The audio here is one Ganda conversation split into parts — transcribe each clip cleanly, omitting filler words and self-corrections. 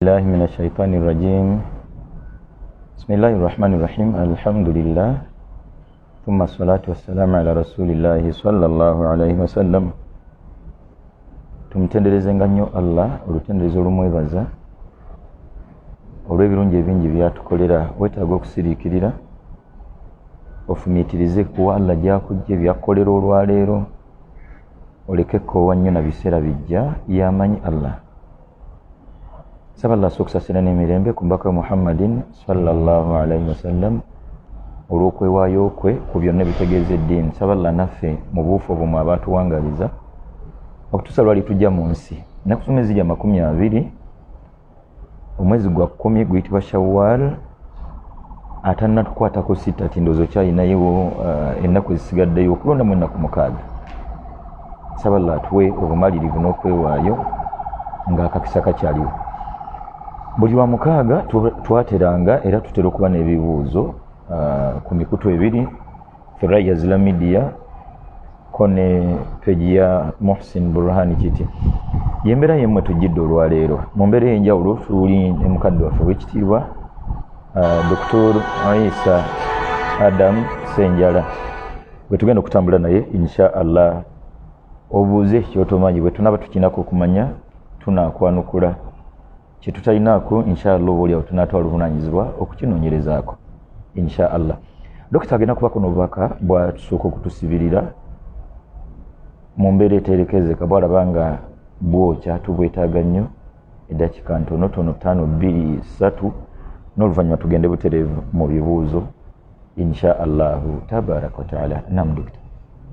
الله من الشيطان الرجيم بسم الله الرحمن الرحيم الحمد لله ثم الصلاة والسلام على رسول الله صلى الله عليه وسلم tumutenderezenga nnyo Allah olutenderezo olumwebaza olw'ebirungi ebingi byatukolera wetaaga okusiriikirira ofumiitirize kuwa Allah gyakujja byakolera olwaleero oleke koowa nnyo na biseera bijja yamanyi Allah saba Allah sokusasira n'emirembe ku mbaka Muhammadin sallallahu alaihi wasallam olw'okwewaayo kwe ku byonna bitegeeza eddiini saba Allah naffe mu buufu obwo abatuwangaliza okutuusa lwali tujja mu nsi ennaku zonna zijja 20 omwezi gwa 10 guyitibwa Shawwal atannatukwatako sita ti ndowooza okyalinayo ennaku ezisigaddeyo okulondamu ennaku 6 saba Allah atuwe obumalirivu n'okwewaayo ng'akakisa kakyaliwo buli lwa 6 twateranga era tutera okuba n'ebibuuzo ku mikutu ebiri Firaya Zila Media kone peji ya Muhsin Burhani kiti yembera yemmwe tujjidde olwaleero mu mbeera enjawulo tuli ne mukadde waffe w'ekitiibwa Dr. Isa Adam Senjala bwe tugenda okutambula naye insha Allah obuuze kyotomanyi bwe tunaba tukinako okumanya tunaakwanukula kye tutalinaako insha Allah oba oliawo tunaatwala obuvunaanyizibwa okukinoonyerezaako insha Allah. Dokita agenda kuba kuno obubaka bwatusooka okutusibirira mu mbeera eterekezeka bwalaba nga bwokya tubwetaaga nnyo eddakiika ntono 5 2 3 n'oluvannyuma tugende butereevu mu bibuuzo insha Allahu tabaraka wa taala. Naam dokita.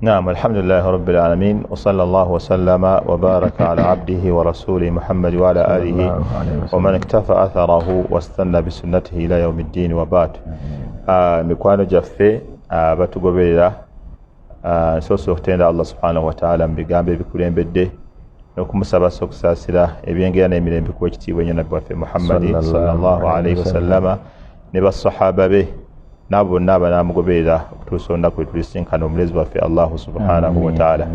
نعم الحمد لله رب العالمين وصلى الله وسلم وبارك على عبده ورسوله محمد وعلى آله ومن اكتفى أثره واستنى بسنته إلى يوم الدين وبعد مكوانو جفة باتقبيرا نسوسو اختين الله سبحانه وتعالى مبقامبه بكلين بده نكم سبا سوكساسرا ابينجينا يميلين بكوشتي ونبوة في محمد صلى الله عليه وسلم نبا الصحابة به nabo naba namugobera tusonda ku tulisinka n'omulezi waffe Allah subhanahu wa ta'ala.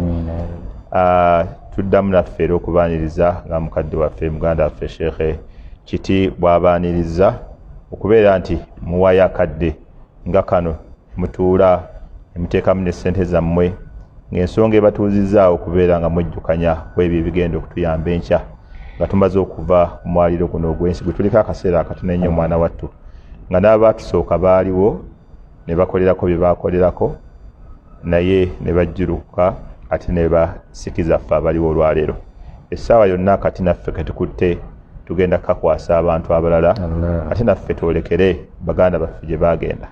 Tuddamu naffe okubaaniriza nga mukadde waffe muganda waffe Sheikh kiti bwabaaniriza okubeera nti muwaya kadde nga kano mutuula emuteekamu ne ssente zammwe ng'ensonga ebatuuzizaawo okubeera nga mwejjukanya kwebyo ebigenda okutuyamba enkya nga tumaze okuva ku mwaliro guno ogw'ensi gwe tuliko akaseera akatono ennyo omwana wattu nga n'abaatusooka baaliwo ne bakolerako bye baakolerako naye ne bajjuluka ate ne basikiza ffe abaliwo olwaleero. Essaawa yonna kati naffe ketukutte tugenda kakwasa abantu abalala ate naffe twolekere baganda baffe gye baagenda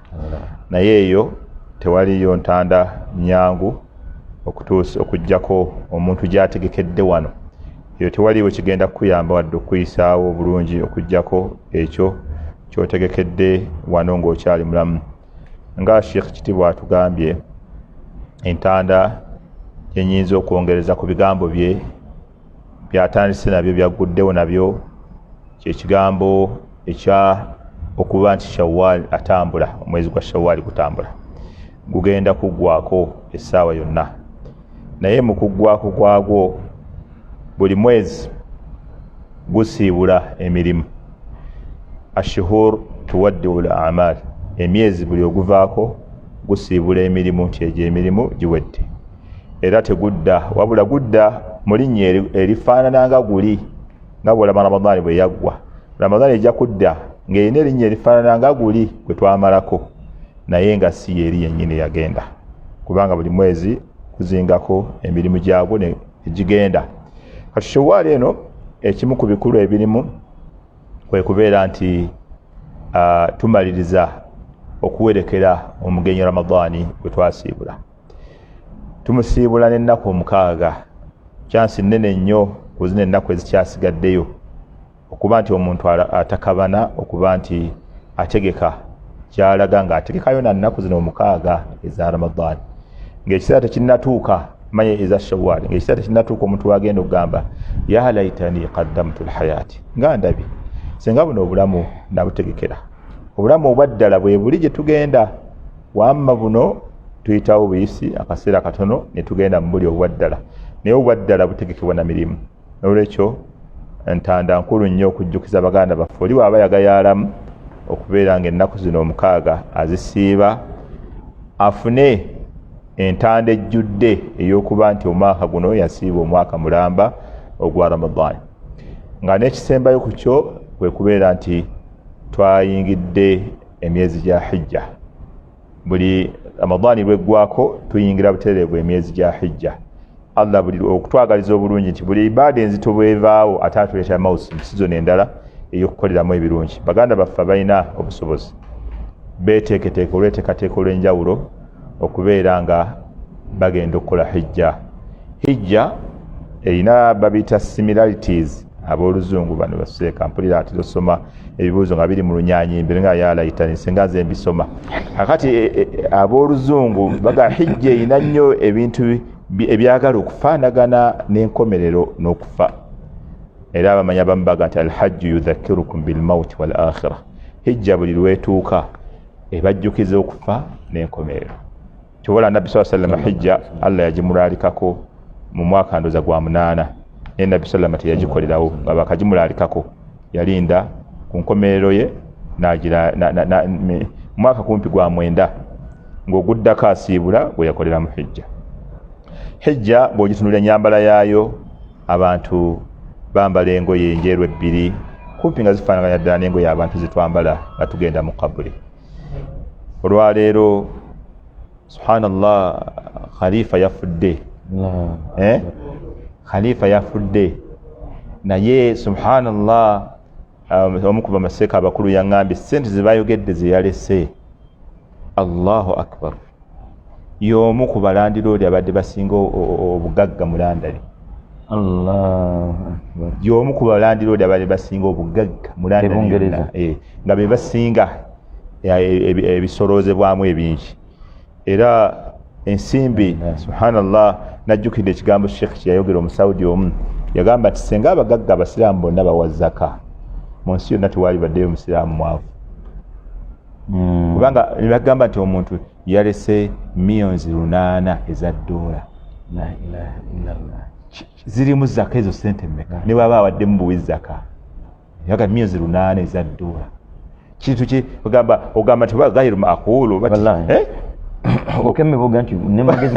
naye eyo tewaliyo ntanda nyangu okujjako omuntu gy'ategekedde wano eyo tewaliwo kigenda kukuyamba wadde okuyisaawo obulungi okujjako ekyo kyotegekedde wano ng'okyali mulamu. Nga Sheikh kiti bw'atugambye entanda gyenyinza okwongereza ku bigambo bye byatandise nabyo byaguddewo nabyo kyekigambo ekya okuba nti Shawwal atambula omwezi gwa Shawwal gutambula gugenda kuggwako essaawa yonna naye mu kuggwako gwagwo buli mwezi gusiibula emirimu ashuhur tuwaddiu al-a'mal emyezi buli oguvaako gusiibula emirimu nti egyo emirimu giwedde era tegudda wabula gudda mu linnya erifaanana nga guli nga bw'olaba Ramadani bwe yaggwa. Ramadani ejja kudda ng'erina erinnya erifaanana nga guli gwe twamalako naye nga si yeri yennyini yagenda kubanga buli mwezi kuzingako emirimu gyagwo ne gigenda. Kati Shawwal eno ekimu ku bikulu ebirimu kwe kubeera nti tumaliriza okuwerekera omugenyi Ramadani gwe twasiibula. Tumusiibula n'ennaku 6 kyansi nnene nnyo ku zino ennaku ezikyasigaddeyo okuba nti omuntu atakabana okuba nti ategeka kyalaga ng'ategekayo na nnaku zino 6 eza Ramadani ng'ekiseera tekinnatuuka manye eza Shawwal ng'ekiseera tekinnatuuka omuntu wagenda okugamba ya laitani qaddamtu alhayaati nga ndabi senga buno obulamu nabutegekera obulamu obwaddala bwe buli gye tugenda wamma buno tuyitawo buyisi akaseera katono ne tugenda mu buli obwaddala naye obwaddala butegekebwa na mirimu. Olwekyo ntanda nkulu nnyo okujjukiza baganda baffe oli bw'aba yagayaalamu okubeera ng'ennaku zino omukaaga azisiiba afune entanda ejjudde ey'okuba nti omwaka guno yasiiba omwaka mulamba ogwa Ramadan. Nga n'ekisembayo ku kyo kwe kubeera nti twayingidde emyezi gya hijja. Buli Ramadani lweggwako tuyingira butereevu emyezi gya hijja. Allah buli okutwagaliza obulungi nti buli ibaada enzito bwevaawo ate atuleeta mausimu sizoni endala ey'okukoleramu ebirungi. Baganda baffe balina obusobozi beeteeketeeka olw'enteekateeka olw'enjawulo okubeera nga bagenda okukola hijja. Hijja erina babiyita similarities ab'oluzungu bano baseeka mpulira ati tosoma ebibuuzo nga biri mu lunyaanyimbe nga yalayita singa nze mbisoma. Kakati ab'oluzungu baga hijja erina nnyo ebintu ebyagala okufaanagana n'enkomerero n'okufa. Era abamanya abamu baga nti alhajju yudhakkirukum bilmauti wal akhira. Hijja buli lwetuuka ebajjukiza okufa n'enkomerero. Kyobola Nabbi sallallahu alayhi wa sallam hijja Allah yagimulaalikako mu mwaka ndoza gwa 8 naye Nabbi sallallahu teyagikolerawo nga bakagimulaalikako yalinda ku nkomerero ye n'agira mwaka kumpi gwa 9 ng'oguddako asiibula gwe yakoleramu hijja. Hijja bw'ogitunula ennyambala yaayo abantu bambala engoye enjeru ebbiri kumpi nga zifaanaganya ddala n'engoye abantu zitwambala nga tugenda mu kabuli. Olwaleero subhanallah khalifa yafudde khalifa yafudde naye subhanallah omu ku bamaseeka abakulu yaŋŋambye sente ze bayogedde ze yalese Allahu akbar y'omu ku balandiroodi abadde basinga obugagga mu London. Allahu akbar y'omu ku balandiroodi abadde basinga obugagga mu London nga be basinga ebisoloozebwamu ebingi. Era ensimbi subhanallah najjukidde ekigambo Sheikh kye yayogera omusaudi omu yagamba nti senga abagagga abasiraamu bonna bawa zaka mu nsi yonna tewali baddeyo omusiraamu mwavu. Kubanga bagamba nti omuntu yalese millions 8 eza dola. La ilaha illallah. Zirimu zaka ezo sente mmeka ne baba awaddemu buwi zaka yaga millions 8 eza dola. Kintu ki ogamba nti bagayiro makulu okemebwa nti ne magezi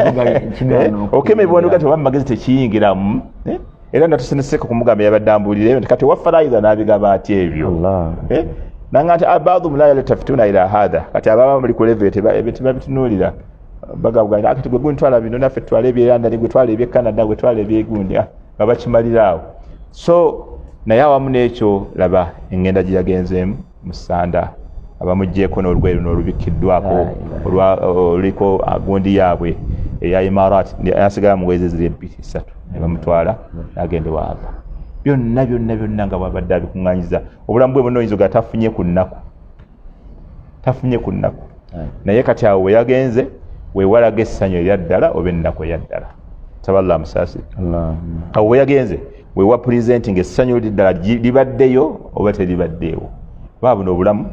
kigano okemebwa nti oba magezi tekiyingiramu era natuseneseka kumugamba yabadambulire nti kati wafaraiza n'abigaba ati ebyo nanga nti abadhu mulaya tafituna ila hadha kati ababa muli kulevete babitunuulira bagabuganya akati gwe guntwala bino naffe twala ebyeranda gwe twala ebye Canada gwe twala ebyegundi nga bakimaliraawo. So naye awamu n'ekyo laba engenda gye yagenzeemu mu Sanda abamugjeeko n'olugwe luno olubikiddwako oluliko gundi yaabwe eya Imarat yasigala mu wezi ziri 2-3 ne bamutwala n'agenda wa Allah. Byonna nga bwabadde abikuŋŋaanyiza obulamu bwe buno oyinza tafunye ku nnaku naye kati awo we yagenze weewalaga essanyu erya ddala oba ennaku eya ddala. Taballah musaasi awo we yagenze weewa presenting essanyu ddala libaddeyo oba teribaddeewo ba buno obulamu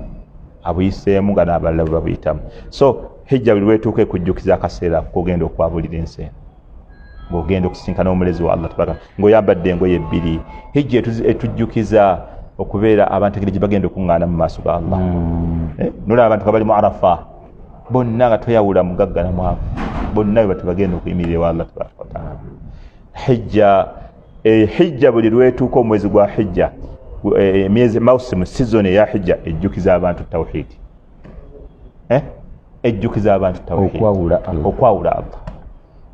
abuyiseemu nga n'abalala babuyitamu. So hijja buli lwetuuka ekujjukiza akaseera kogenda okwabulira ensi ng'ogenda okusinkana omulezi wa Allah tabaraka ng'oyambadde engoye ebbiri. Hijja etujjukiza okubeera abantu engeri gye bagenda okuŋŋaana mu maaso ga Allah. Nolaba abantu nga bali mu Arafa bonna nga toyawula mugagga na mwavu bonna bwe batubagenda okuyimirira ewa Allah tabaraka wa taala. Hijja buli lwetuuka omwezi gwa hijja emyezi mausimu season ya hijja ejjukiza abantu tawhidi ejjukiza abantu tawhidi okwawula Allah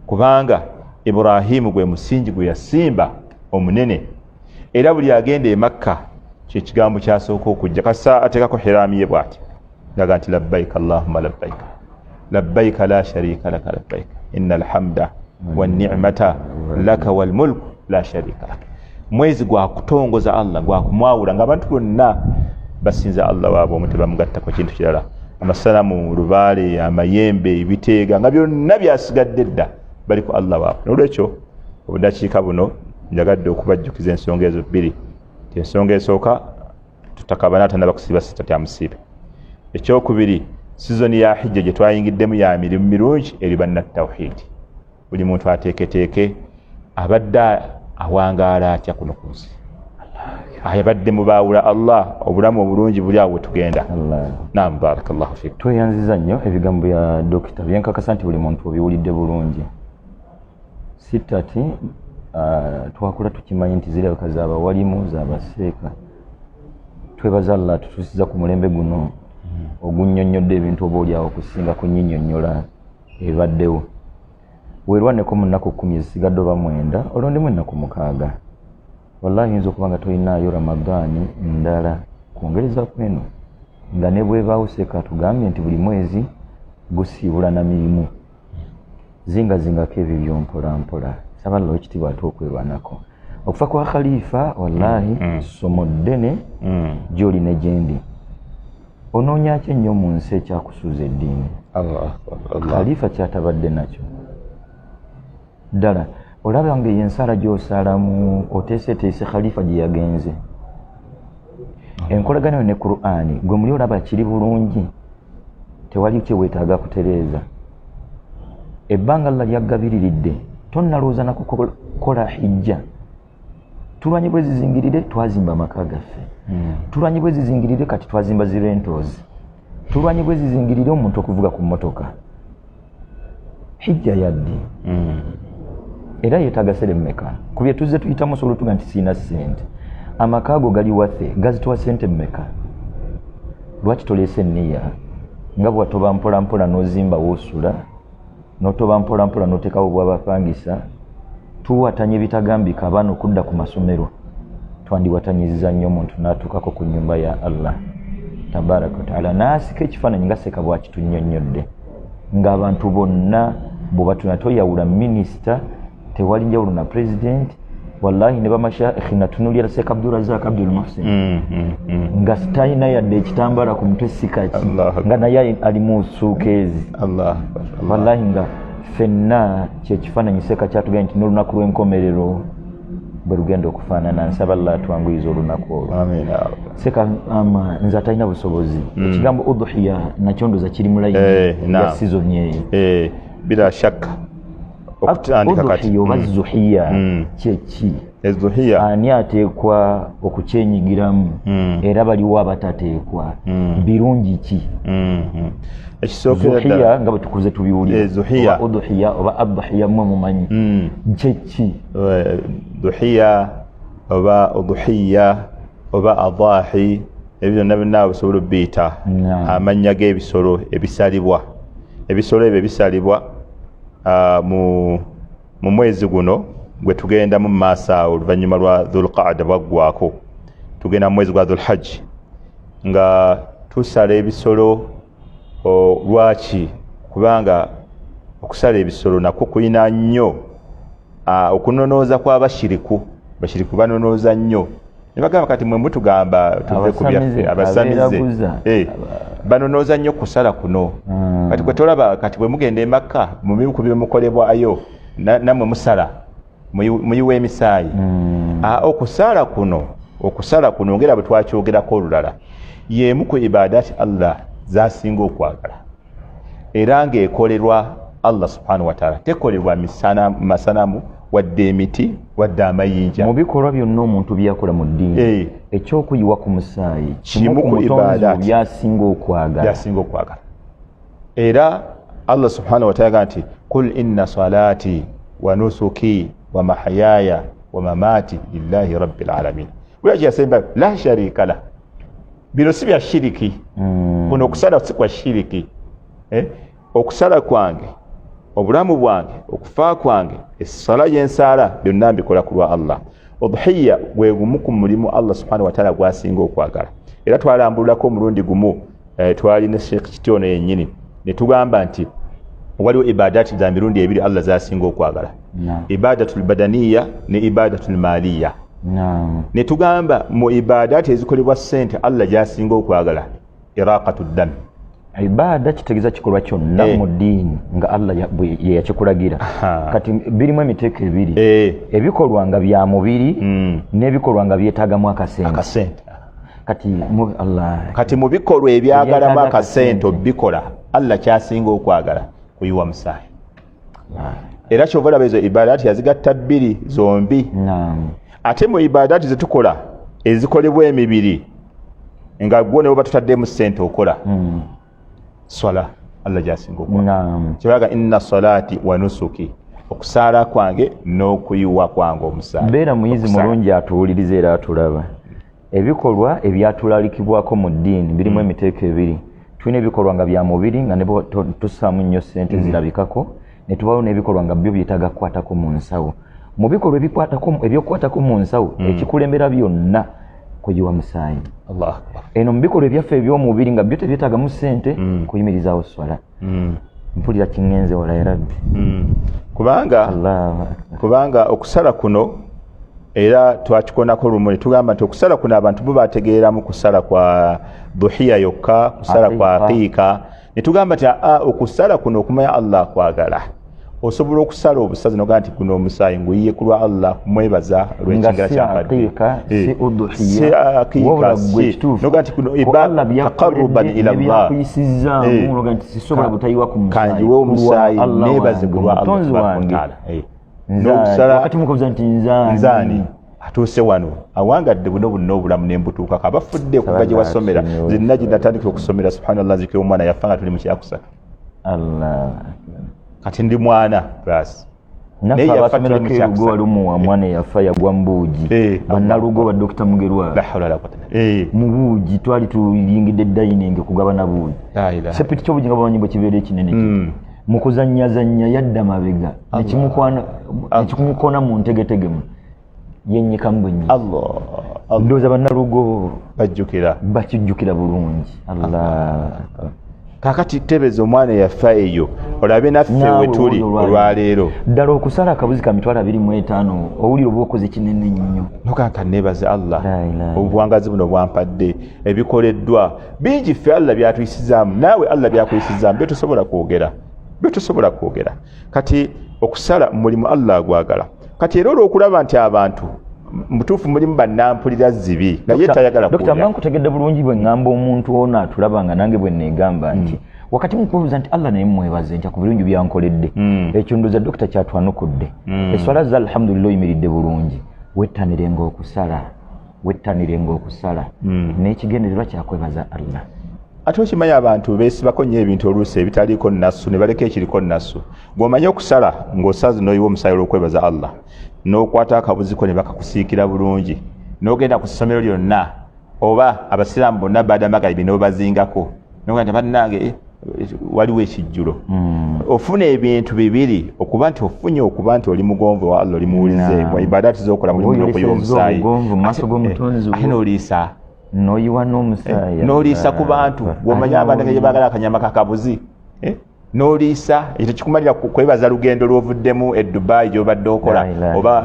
kubanga Ibrahimu gwe musingi gwe yasimba omunene era buli agenda e Makka kye kigambo kyasooka okujja kasa ateekako hirami ye bw'ati ngaga nti labbaika Allahumma labbaika labbaika la sharika laka labbaika innal hamda wan ni'mata laka wal mulku la sharika laka. Mwezi gwa kutongoza Allah gwa kumwawula nga abantu bonna basinza Allah waabwe omu tebamugattako kintu kirala. Amasalamu lubaale amayembe ebiteega nga byonna byasigadde dda bali ku Allah waabwe. N'olwekyo obudakiika buno njagadde okubajjukiza ensonga ezo bbiri. Ensonga esooka tutakabana tanaba kusiiba sita tya musiibe. Ekyokubiri sizoni ya hijja gye twayingiddemu ya mirimu mirungi eri bannatawhidi. Buli muntu ateeketeeke abadde awangaala atya kuno ku nsi. ayabadde mubaawula Allah obulamu obulungi buli awo tugenda. Naam, barakallahu fik. Tweyanziza nnyo ebigambo bya dokita byenkakasa nti buli muntu obiwulidde bulungi. Sitati twakula tukimanyi nti zirabika zaabawalimu zaabaseeka. Twebaza Allah tutuusiza ku mulembe guno ogunnyonnyodde ebintu oba oli awo okusinga kunnyinyonnyola ebaddewo. Weerwaneko mu nnaku 10 ezisigadde oba 9 olondemu ennaku 6. Wallahi yinza okuba nga tolinaayo Ramadani ndala kwongereza kweno nga ne bwebaawo seeka tugambye nti buli mwezi gusiibula na mirimu. Zingazingako ebyo byompolampola. Saballa ekitiibwa ate okwerwanako. Okufa kwa Khalifa wallahi somo ddene gy'oli ne gyendi. Onoonya ki ennyo mu nsi ekyakusuuza eddiini? Khalifa kyatabadde nakyo ddala. Olaba nga yensala gy'osalamu oteeseteese Khalifa gye yagenze. Enkolagana ne Qur'ani gwe muli olaba kiri bulungi, tewali kye weetaaga kutereeza. Ebbanga Allah lyagabiriridde tonnalowooza na kukola hijja. Tulwanye bwe zizingirire twazimba amaka gaffe. Tulwanye bwe zizingirire kati twazimba zi rentals. Tulwanye bwe zizingirire omuntu okuvuga ku mmotoka. Hijja yaddi. Era yeetaaga sente mmeka? Ku bye tuzze tuyitamu osobola tuga nti siina ssente. Amaka ago gali wathe gazitowa ssente mmeka? Lwaki toleese nniya nga bw'atoba mpolampola n'ozimba w'osula n'otoba mpolampola n'oteekawo bw'abapangisa? Tuwatanya ebitagambika abaana okudda ku masomero. Twandiwatanyiziza nnyo omuntu n'atuukako ku nnyumba ya Allah tabaraka wa taala n'asika ekifaananyi nga Seeka bw'akitunnyonnyodde ng'abantu bonna bwe batuna toyawula minisita, tewali njawulo na president. Wallahi ne bamashaikhi natunuulira Seeka Abdulrazak Abdul Muhsin nga talina yadde ekitambaala ku mutwe sikaki nga naye ali mu suukeezi. Wallahi nga ffenna kyekifaananyi Seeka kyatugambye nti n'olunaku lw'enkomerero bwe lugenda okufaanana. Nsaba Allah atwanguyiza olunaku olwo. Seeka nze atalina busobozi. Ekigambo udhiya nakyo ndoza kiri mu layini ya sizoni eyo. Bila shakka okutandika kati oba zuhiya kyeki? Ezuhiya ani ateekwa okukyenyigiramu era baliwo abatateekwa? Birungi ki? Zuhiya nga bwe tukuze tubiwulira oba udhiya oba adhiya mmwe mumanyi kyeki? Duhiya oba udhiya oba adahi ebyo byonna bisobola obbiyita amannya g'ebisolo ebisalibwa. Ebisolo ebyo bisalibwa mu mwezi guno gwe tugenda mu maaso awo oluvannyuma lwa Dhulqaada bwaggwako tugenda mu mwezi gwa Dhulhajji nga tusala ebisolo. Lwaki? Kubanga okusala ebisolo nakwo kulina nnyo okunonooza kw'abashiriku. Bashiriku banonooza nnyo ne bagamba kati mwe mutugamba tuve ku byaffe abasamize banonooza nnyo kusala kuno. Kati kwe tolaba kati bwe mugenda e Makka mu bimu ku bimukolebwayo nammwe musala muyiwa emisaayi. Okusala kuno ngera bwe twakyogerako olulala y'emu ku ibadaati Allah z'asinga okwagala era ng'ekolerwa Allah subhanahu wa ta'ala, tekolerwa masanamu wadde emiti wadde amayinja. Mu bikolwa byonna omuntu byakola mu ddiini ekyokuyiwa ku musaayi kimu ku ibadaati byasinga okwagala. Era Allah subhanahu wa ta'ala nti kul inna salati wa nusuki wa mahayaya wa mamati lillahi rabbil alamin. Bwaki yasemba la sharika la. Bino si bya shiriki. Kuno okusala si kwa shiriki. Okusala kwange, obulamu bwange, okufa kwange, essala y'ensala byonna mbikola ku lwa Allah. Udhiya gwe gumu ku mulimu Allah subhanahu wa ta'ala gwasinga okwagala. Era twalambulako omulundi gumu twali ne Sheikh Kityono yennyini ne tugamba nti waliwo ibadati za mirundi ebiri Allah zasinga okwagala. Ibadatul badaniya ne ibadatul maliya. Ne tugamba mu ibadati ezikolebwa ssente Allah gyasinga okwagala iraqatud dam. Ibada kitegeeza kikolwa kyonna mu ddiini nga Allah ye yakikulagira. Kati birimu emiteeko ebiri, ebikolwa nga bya mubiri n'ebikolwa nga byetaagamu akasente. Kati mu bikolwa ebyagalamu akasente obikola Allah kyasinga okwagala kuyiwa musaayi. Era kyova olaba ezo ibadaati yazigatta bbiri zombi. Ate mu ibadaati zetukola ezikolebwa emibiri nga gwo ne batutaddemu ssente okola swala Allah jasinga okuwa kibaga inna salati wa nusuki okusaala kwange n'okuyiwa kwange omusaayi beera muyizi mulungi atuwuliriza era atulaba ebikolwa ebyatulalikibwako mu ddiini birimu emiteeko ebiri tulina ebikolwa nga bya mubiri nga ne tussaamu nnyo ssente zirabikako ne tubaawo n'ebikolwa nga byo byetaaga kukwatako mu nsawo mu bikolwa ebyokukwatako mu nsawo ekikulembera byonna kuyiwa musaayi eno mu bikolwa ebyaffe eby'omubiri nga byo tebyeetaagamu ssente kuyimirizaawo swala mpulira kiŋŋenze wala ya rabbi kubanga okusala kuno era twakikonako lumu ne tugamba nti okusala kuno abantu bo bategeeramu kusala kwa dhuhiya yokka kusala kwa aqiika ne tugamba nti okusala kuno okumanya Allah akwagala osobola okusala obusazi nogaa nti guno omusaayi nguyiye ku lwa Allah mwebaza lw'ekigera kyanogaa nti guno taqarruban ila Allah kanjiwe omusaayi neebaze ku lwa Allah n'okusala nzaani atuuse wano awangadde buno buno obulamu nembutuukako abafudde okuva gye wasomera zenna gye natandikira okusomera subhanallah zikira omwana yafa nga tuli mu kyakusatu kati ndi mwana plus naye abasomera kerugo walumu wa mwana yafa yagwa mbuuji bannalugo ba Dr. Mugerwa mu buuji twali tuyingidde dining kugabana buuji sepiti ky'obuuji nga bwanyimbo kibeera ekinene mu kuzannyazannya yadda mabega ekimukona mu ntegetegemu yennyikamu bwenyi ndowooza bannalugo bakijjukira bulungi kakati tebeza omwana yafa eyo olabe naffe we tuli olwaleero ddala okusala akabuzi ka 25 owulira oba okoze kinene nnyo nokanka neebaze Allah obuwangazi buno bwampadde ebikoleddwa bingi ffe Allah byatuyisizaamu naawe Allah byakuyisizaamu byotosobola kwogera kati okusala mulimu Allah agwagala kati era olw'okulaba nti abantu mutuufu mulimu bannampulira zibi naye tayagala kuwulira. Dr. Nkutegedde bulungi bwe ngamba omuntu ono atulaba nga nange bwe neegamba nti wakati mukubuuza nti Allah naye mwebaze ntya ku birungi byankoledde ekyo ndoza Dr. kyatwanukudde eswala za alhamdulillah oyimiridde bulungi wettanirenga okusala n'ekigendererwa kyakwebaza Allah. Ate okimanyi abantu beesibako nnyo ebintu oluusi ebitaliiko nnasu ne baleka ekiriko nnasu ng'omanye okusala ng'osazi n'oyiwa omusaayi olw'okwebaza Allah n'okwata akabuziko ne bakakusiikira bulungi n'ogenda ku ssomero lyonna oba abasiraamu bonna baada magalibi n'obazingako noga nti bannange waliwo ekijjulo ofuna ebintu bibiri okuba nti ofunye okuba nti oli mugonvu wa Allah oli muwulize mu ibadaati z'okola mulimu n'okuyiwa omusaayi ate n'oliisa noyiwa n'omusaayi n'oliisa ku bantu bw'omanyi abantu nga baagala akanyama kakabuzi n'oliisa ekyo kikumalira kwebaza lugendo lw'ovuddemu e Dubai gy'obadde okola oba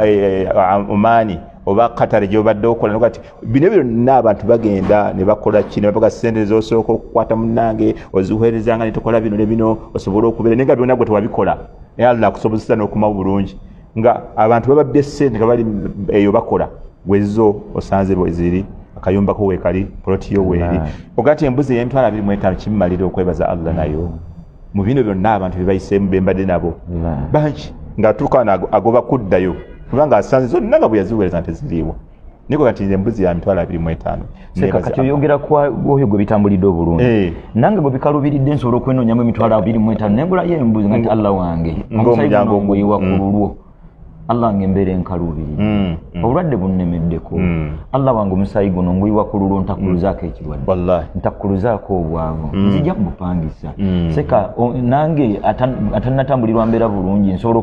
Omani oba Qatar gy'obadde okola nokati bino byonna abantu bagenda ne bakola kino babaga ssente z'osooka okukwata munnange oziweerezanga ne tukola bino ne bino osobola okubeera naye nga byonna gwe tewabikola naye Allah akusobozesa n'okumawo bulungi nga abantu babadde ssente nga bali eyo bakola wezo osanze bweziri akayumba ko weekali poloti yo weeri ogati embuzi y'emitwalo 25 kimmalira okwebaza Allah nayo mu bino byonna abantu bebayiseemu bembadde nabo bangi ng'atuuka agoba kuddayo kubanga asanze zonna nga bwe yaziweereza nti ziriiwo niko kati embuzi ya mitwalo 25 kati oyogera oyo gwe bitambulidde obulungi nange gwe bikalubiridde nsobola okwenoonyamu emitwalo 25 nengulayo embuzi nga nti Allah wange omusaigo ngoyiwa ku lulwo Allah ngembere enkalubiri obulwadde bunnemeddeko Allah wange omusaayi guno nguyiwa ku lulwo ntakuluzaako ekirwadde wallahi ntakuluzaako obwavu nzija mbupangisa seka nange atannatambulirwa mbeera bulungi nsobola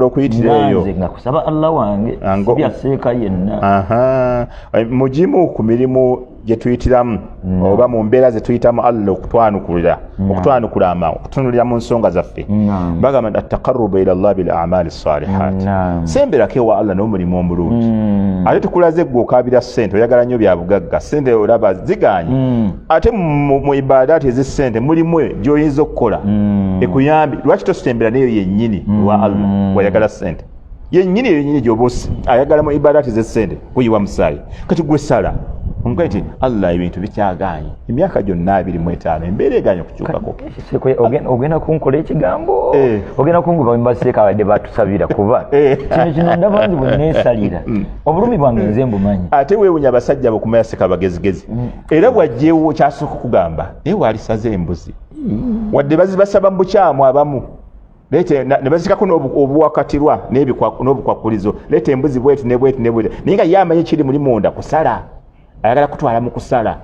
okuyitira eyo nze nga kusaba Allah wange sibyaseeka yenna mugimu ku mirimu gye tuyitiramu oba mu mbeera ze tuyitamu Allah okutwanukula okutunulira mu nsonga zaffe bagamba nti attaqarrubu ila Allah bil a'mali salihat semberako ewa Allah n'omulimu omulungi ate tukulaze gwe okaabira ssente oyagala nnyo bya bugagga ssente olaba ziganye ate mu ibadaati ez'essente mulimu gy'oyinza okukola ekuyambi lwaki tositembera neyo yennyini wa Allah wayagala ssente yennyini gy'oba ayagala mu ibadaati ez'essente kuyiwa musaayi kati gwe sala omugaye nti Allah ebintu bikyaganye emyaka gyonna 25 embeera eganye okukyukako ogenda kunkola ekigambo ogenda kunguba mbaseeka wadde batusabira kuba kino ndaba nzi bwe neesalira obulumi bwange nze mbumanyi ate weewunya abasajja bokumanya seka bagezigezi era bwajjeewo kyasooka okugamba naye waalisaze embuzi wadde bazibasaba mu bukyamu abamu ne bazikako obuwakatirwa n'obukwakulizo leeta embuzi bwetu nebwetu naye nga ye amanyi kiri muli munda kusala ayagala kutwala mu kusala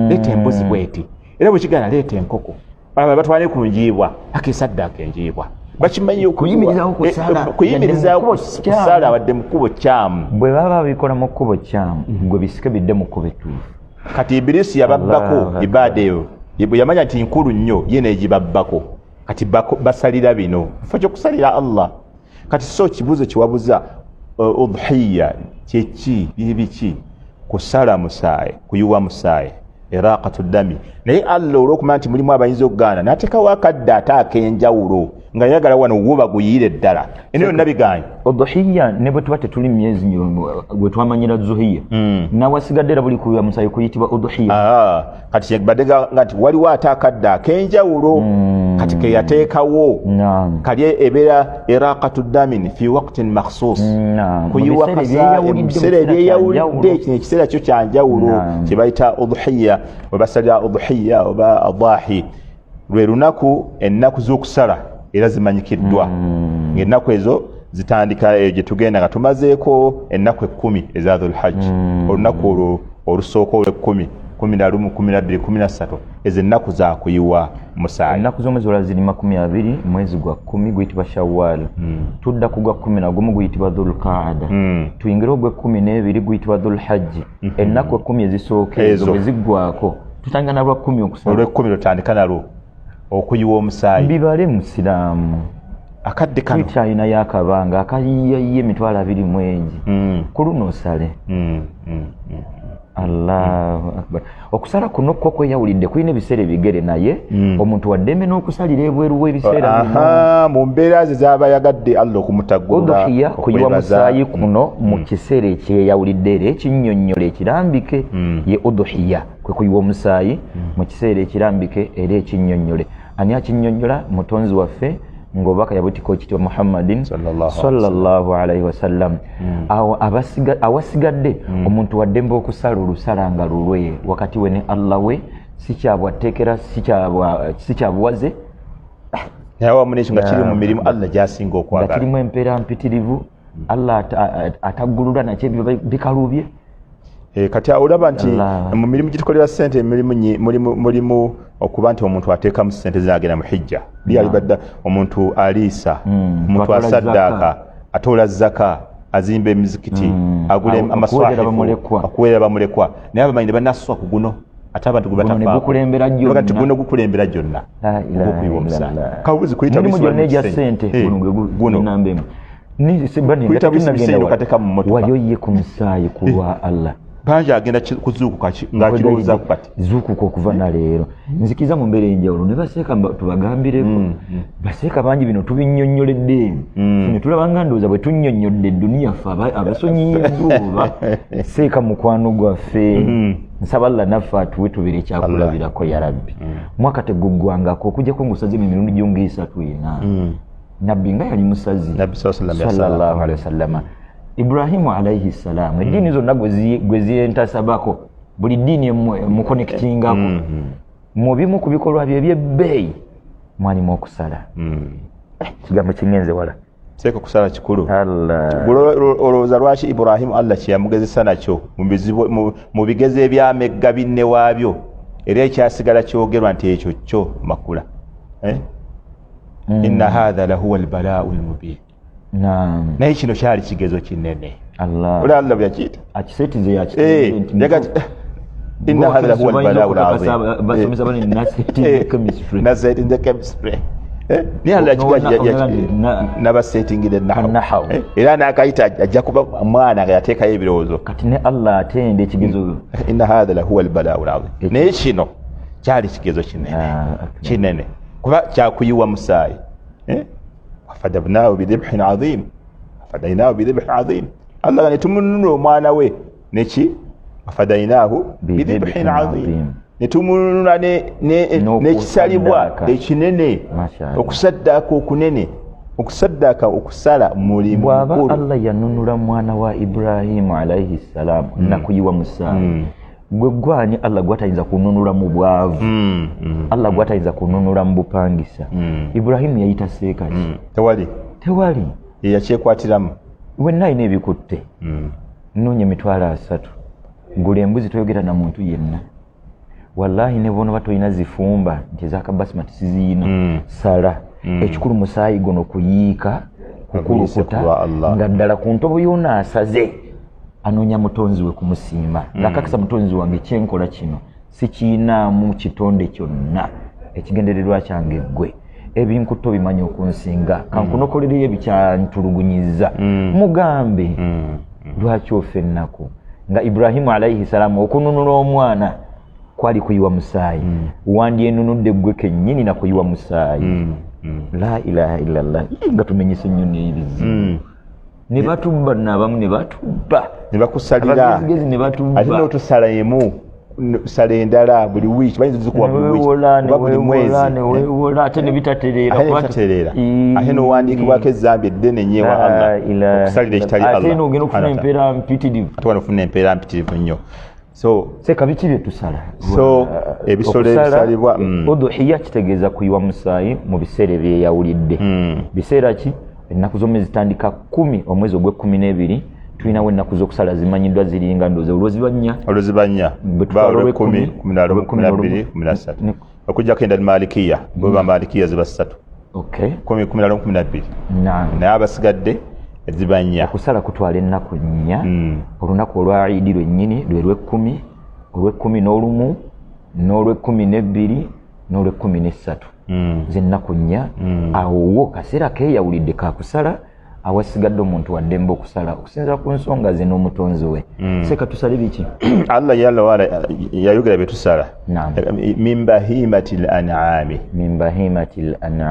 leeta embuzi bweti era bwekigana leeta enkoko balaba batwale ku njiibwa akeesaddaako enjiibwa bakimanyi kuyimirizawo kusala wadde mu kkubo kyamu bwe baba babikola mu kkubo kyamu gwe bisike bidde mu kkubo ettuufu kati ibirisi yababbako ibaada eyo bwe yamanya nti nkulu nnyo ye neegibabbako kati basalira bino kifo ky'okusalira Allah kati so kibuuzo kiwabuza udhiya kyeki bibiki kusala musaayi kuyiwa musaayi iraqatu dami naye Allah olw'okumanya nti mulimu abayinza okugaana n'ateekawo akadde ate ak'enjawulo nga yagala wano wo baguyire ddala eno yonna biganye udhiya ne bwe tuba tetuli myezi gwe twamanyira zuhiya nawasigadde era buli kuyiwa musaayi kuyitibwa udhiya kati badde nga nti waliwo ate akadde ak'enjawulo kati ke yateekawo kali ebeera iraqatu damin fi waqtin makhsus kuyiwa ebiseera ebyeyawulidde kino ekiseera kyo kyanjawulo kye bayita udhiya we basalira udhiya oba adahi lwe lunaku ennaku z'okusala era zimanyikiddwa ng'ennaku ezo zitandika gye tugenda nga tumazeeko ennaku 10 eza dhulhajji olunaku olwo olusooka olw'10 11 12 13 ezo ennaku zakuyiwa musaayi ennaku z'omwezi olwa ziri 20 mwezi gwa 10 guyitibwa shawwal tudda ku gwa 11 guyitibwa dhulqaada tuyingire ogwa 12 guyitibwa dhulhajji ennaku 10 ezisooka ezo bwe ziggwako tutanga na lwa 10 okusala olw'10 lutandika nalwo okuyiwa omusaayi bibale musiraamu akadde kano kyayina yakabanga akayiye emitwalo 2 mwezi ku luno osale Allahu akbar okusala kuno kwo kweyawulidde kulina ebiseera ebigere naye omuntu waddeme n'okusalira ebweru w'ebiseera bino mu mbeera ze zaba yagadde Allah okumutaggula udhiya kuyiwa musaayi kuno mu kiseera ekyeyawulidde era ekinnyonnyola ekirambike ye udhiya kwe kuyiwa omusaayi mu kiseera ekirambike era ekinnyonnyole ani akinnyonnyola mutonzi waffe ng'obaka yabutika ekitibwa Muhammadin sallallahu alaihi wasallam awasigadde omuntu waddembe okusala olusala nga lulwe wakati we ne Allah we sikyabwateekera sikyabuwaze naye wamu n'ekyo nga kiri mu mirimu Allah gy'asinga okwagala nga kirimu empeera mpitirivu Allah ataggulula nakyo bikalubye kati olaba nti mu mirimu gitukolera ssente mulimu okuba nti omuntu ateekamu ssente zinagenda mu hijja liyalibadda omuntu aliisa omuntu asaddaaka atoola zaka azimba emizikiti agula amaswahifu akuweerera bamulekwa naye abamanyi ne bannaswa ku guno ate abantu gubatafaati guno gukulembera gyonna gukuyiwa omusaayi kabuzi kuyita guno kuyita biseera okateka mu mmotoka walioye ku musaayi ku lwa Allah banji agenda kuzuukuka ng'akirowooza ku kati zuukuka okuva na leero nzikiza mu mbeera enjawulo ne baseeka tubagambireko baseeka bangi bino tubinnyonnyoledde ne tulaba nga ndowooza bwe tunnyonnyodde edduniya ffe abasonyiyiddwa oba seeka mukwano gwaffe nsaba Allah naffe atuwe tubere ekyakulabirako ya rabbi mwaka teguggwangako okujjako ng'osazemu emirundi gyo ng'esatu yena nabbi nga yali musazi sallallahu alaihi wasallama Ibrahimu alaihi salam eddiini zonna gwe ziyentasabako buli ddiini mukonektingako mu bimu ku bikolwa bye ebyebbeeyi mwalimu okusala kigambo kingenze wala seeka okusala kikulu olowooza lwaki Ibrahimu Allah kyeyamugezesa nakyo mu bigezo ebyamegga binne waabyo era ekyasigala kyogerwa nti ekyo kyo makula inna hadha lahuwa albalaau almubiin naye kino kyali kigezo kinene oli Allah byakiyita akisetize inna hadha lahuwa albalaau alazim nasetting the chemistry naye Allah nabasetingire nahawu era nakayita ajja kuba mwana nga yateekayo ebirowoozo kati ne Allah atende ekigezo inna hadha lahuwa albalaau alazim naye kino kyali kigezo kinene kuba kyakuyiwa musaayi fadabnahu bidhibhin adhim fadainahu bidhibhin adhim Allah ne tumununula omwana we neki afadainahu bidhibhin adhim netumunula nekisalibwa ekinene okusaddaka okunene okusaddaka okusala mulimu bwaba Allah yanunula mwana wa Ibrahimu alayhi salam nakuyiwa musaayi gwe gwani Allah gwatayinza kununula mu bwavu Allah gwatayinza kununula mu bupangisa Ibrahimu yayita seeka tewali yakyekwatiramu wenna ayina ebikutte nonye emitwalo 3 gula embuzi toyogera na muntu yenna wallahi ne bono batoyina zifumba nti zakabasmati siziyina sala ekikulu musaayi gono kuyiika kukulukuta nga ddala ku ntobo yona asaze anonya mutonzi we kumusiima ngakakasa mutonzi wange kyenkola kino sikiinaamu kitonde kyonna ekigendererwa kyange gwe ebinkuto bimanyi okunsinga kankunokolereyo ebikyantulugunyiza mugambe lwaki ofe ennaku nga Ibrahimu alayhi salaamu okununula omwana kwali kuyiwa musaayi wandyenunudde gwe kennyini nakuyiwa musaayi la ilaha illallah nga tumenyese nnyo neerizi ne batubba n'abamu ne batubba ne bakusalira ate n'otusala emu sala endala buli wiiki bayinza zikuwa buli mwezi ate ne bitatereera ate n'owandiikibwako ezzambi eddene nnyo ewa Allah okusalira ekitali Allah ate n'ogenda okufuna empeera mpitirivu ate wanofuna empeera mpitirivu nnyo so seka biki byetusala so ebisolo ebisalibwa udhuhiya kitegeeza kuyiwa musaayi mu biseera ebyeyawulidde biseera ki ennaku z'omwezi zitandika 10 omwezi ogw'12 tulinawo ennaku z'okusala zimanyiddwa ziringa ndoozi olwozibanya 10 12 13 okujjako endali malikiya bweba malikiya ziba 3 10 12 naye abasigadde ezibanya okusala kutwala ennaku 4 olunaku olwa Eid lwennyini lwe lwe-10 olwe-11 n'olwe-12 n'olwe-13 zennaku 4 awo kaseera keeyawulidde kakusala awasigadde omuntu waddembe okusala okusinziira ku nsonga ze n'omutonzi we seka tusale biki Allah yayogera byetusala min bahimatil an'ami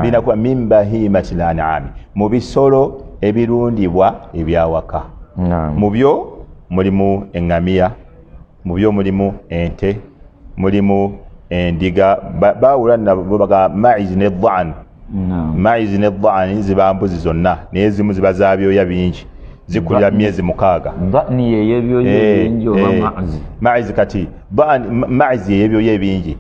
binakuba min bahimatil an'ami mu bisolo ebirundibwa ebyawaka mu byo mulimu eŋŋamiya mu byo mulimu ente mulimu endiga bawula nabo baga maizi ne dhan maizi ne dhan ziba mbuzi zonna naye zimu ziba za byoya bingi zikulira myezi 6 dhani yebyoya bingi oba maizi kati maizi yebyoya bingi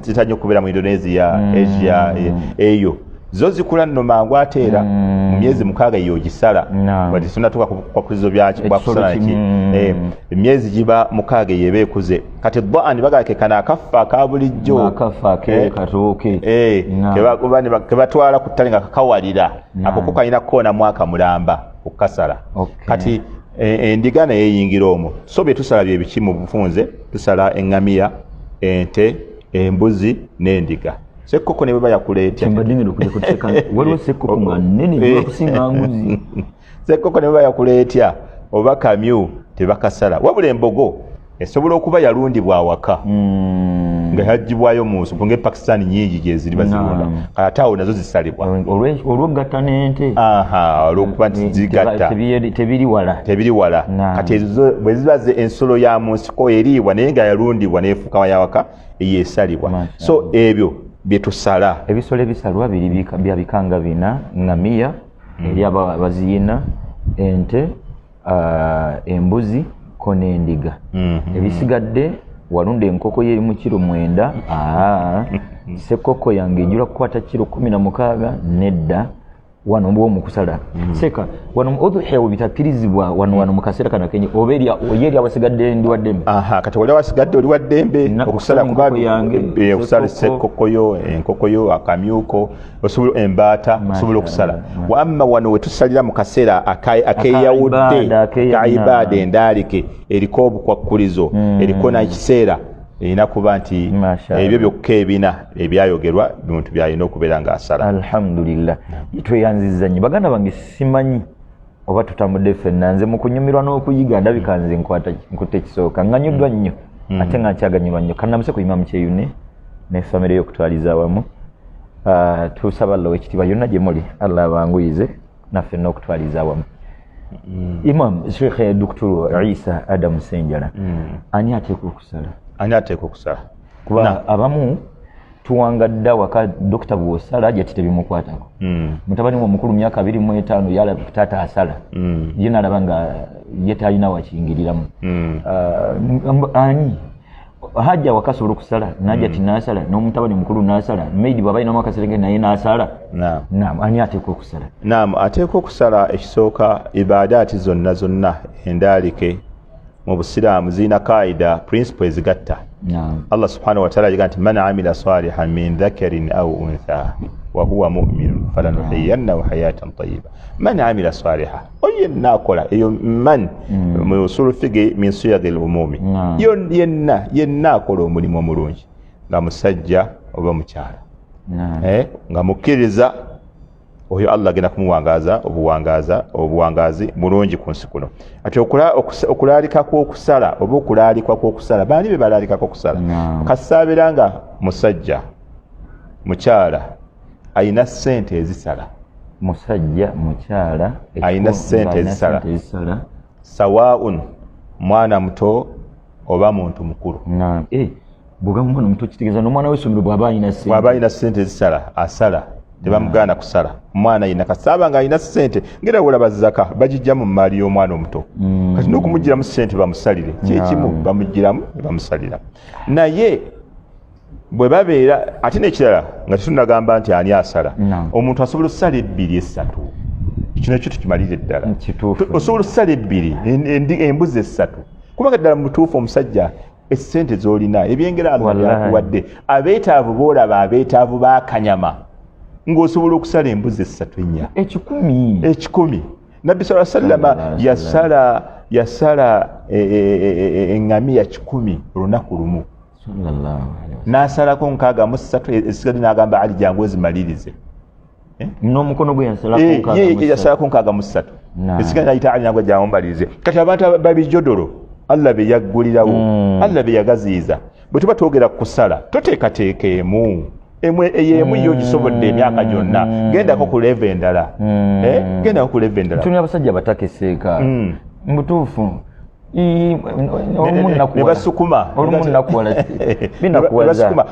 zitanye okubeera mu Indonesia Asia eyo zo zikula nno mangu ateera mu myezi 6 yogisala bati sunatuka kwa kuzo byaki kwa kusala ki emyezi giba 6 yebe ekuze kati dhan bagake kana akafa ka bulijjo akafa ke katoke kebatwala kutalinga kakawalira ako kayina kona mwaka mulamba okukasala kati endiga naye yeyingira omwo so bye tusala bye biki mu bufunze tusala eŋŋamiya ente embuzi n'endiga sekoko ne baba yakuleetya mbadingiro kuje kuteka waliwo sekoko nganene okusinga nguzi sekoko ne baba yakuleetya oba kamyu tebakasala wabula embogo esobola okuba yalundibwa awaka nga yagibwayo mu nsuku nga Pakistan nyingi gye ziri bazirunda kati awo nazo zisalibwa olwogatta n'ente olwokuba nti zigatta tebiri wala kati ezo bwe ziba ensolo ya mu nsiko eriibwa naye nga yalundibwa neefuuka yawaka eyeesalibwa so ebyo byetusala ebisolo ebisalwa biri bya bikanga bina ŋŋamiya eri abaziyina ente embuzi ko n'endiga ebisigadde walunda enkoko yeri mu kiro 9 sekoko yange ejula kukwata kiro 16 nedda wano mbo mukusala seka wano udhuhiya bitakirizibwa wano mu kaseera kana kenye oberia oyeri abasigadde ndi waddembe kati wali abasigadde oli waddembe okusala kubabi yange okusala sekokoyo enkokoyo akamyuko osobola embata osobola okusala wamma wano wetusalira mu kaseera akeyawudde ka ibada endalike eriko obukwakulizo eriko na kiseera erina kuba nti ebyo byokka ebina ebyayogerwa bintu byalina okubeera nga asala alhamdulillah tweyanziza nnyo baganda bange simanyi oba tutambudde ffenna nze mu kunyumirwa n'okuyiga ndabika nze nkutte ekisooka nganyuddwa nnyo ate nga nkyaganyulwa nnyo kannamuse ku imamu kyeyune ne famire y'okutwaliza awamu tusaba Allah ekitiibwa yonna gye muli Allah abanguyize naffe n'okutwaliza awamu Imam Sheikh Dr. Isa Adam Senjala ani ateekwa okusala kuba abamu tuwangadda waka Dr. Bwosala jati tebimukwatako mutabani omukulu myaka 25 yala taata asala ye nalaba nga ye talina wakiyingiriramu ani hajja wakasobola okusala najja tinasala n'omutabani mukulu nasala maidi bw'abalina mu akaserenge naye nasala naam ani ateekwa okusala ateekwa okusala ekisooka ibadaati zonna endaalike mu busiraamu zirina kaida principle ezigatta Allah subhanahu wa ta'ala agira nti man amila salihan min dhakarin aw untha wa huwa mu'minun falanuhyiyannahu hayatan tayyiba man amila salihan oyenna akola eyo man mu usul fige min siyagil umumi yenna akola omulimu omulungi nga musajja oba mukyala nga mukkiriza oyo Allah agenda kumuwangaza obuwangazi mulungi ku nsi kuno ati okulalika kw'okusala oba okulalikwa kw'okusala baani be balalika kw'okusala kasaabiranga musajja mukyala ayina ssente ezisala ayina ssente ezisala sawaun mwana muto oba muntu mukulu bwogamba mwana muto kitegeeza n'omwana w'essomero bw'aba ayina ssente ezisala asala tebamugana kusala omwana yina kasaba nga ayina ssente ngera olaba zaka bagijja mu maali y'omwana omuto kati n'okumugiramu ssente bamusalire kyekimu bamugiramu bamusalira naye bwe babeera ate n'ekirala nga tetunagamba nti ani asala omuntu asobola okusala 2-3 kino ekyo tukimalire ddala osobola okusala 2 embuzi 3 kubanga ddala mutuufu omusajja essente z'olina ebyengera akuwadde abeetaavu boolaba abeetaavu bakanyama ng'osobola okusala embuzi 3-4 ekikumi nabbi sallallahu alayhi wasallam yasala eŋŋamiya 10 olunaku lumu n'asalako 63 esigadde n'agamba Ali jangu ezimalirize n'omukono gwe yasalako 63 esigadde n'ayita Ali jangu jangu mbalirize kati abantu babijodolo Allah be yaggulirawo Allah be yagaziiza bwe tuba twogera ku kusala toteekateekeemu eyemu yo gisobodde emyaka gyonna gendako ku leve endala gendako ku leve endala tuni abasajja batakeseeka mutuufu nebasukuma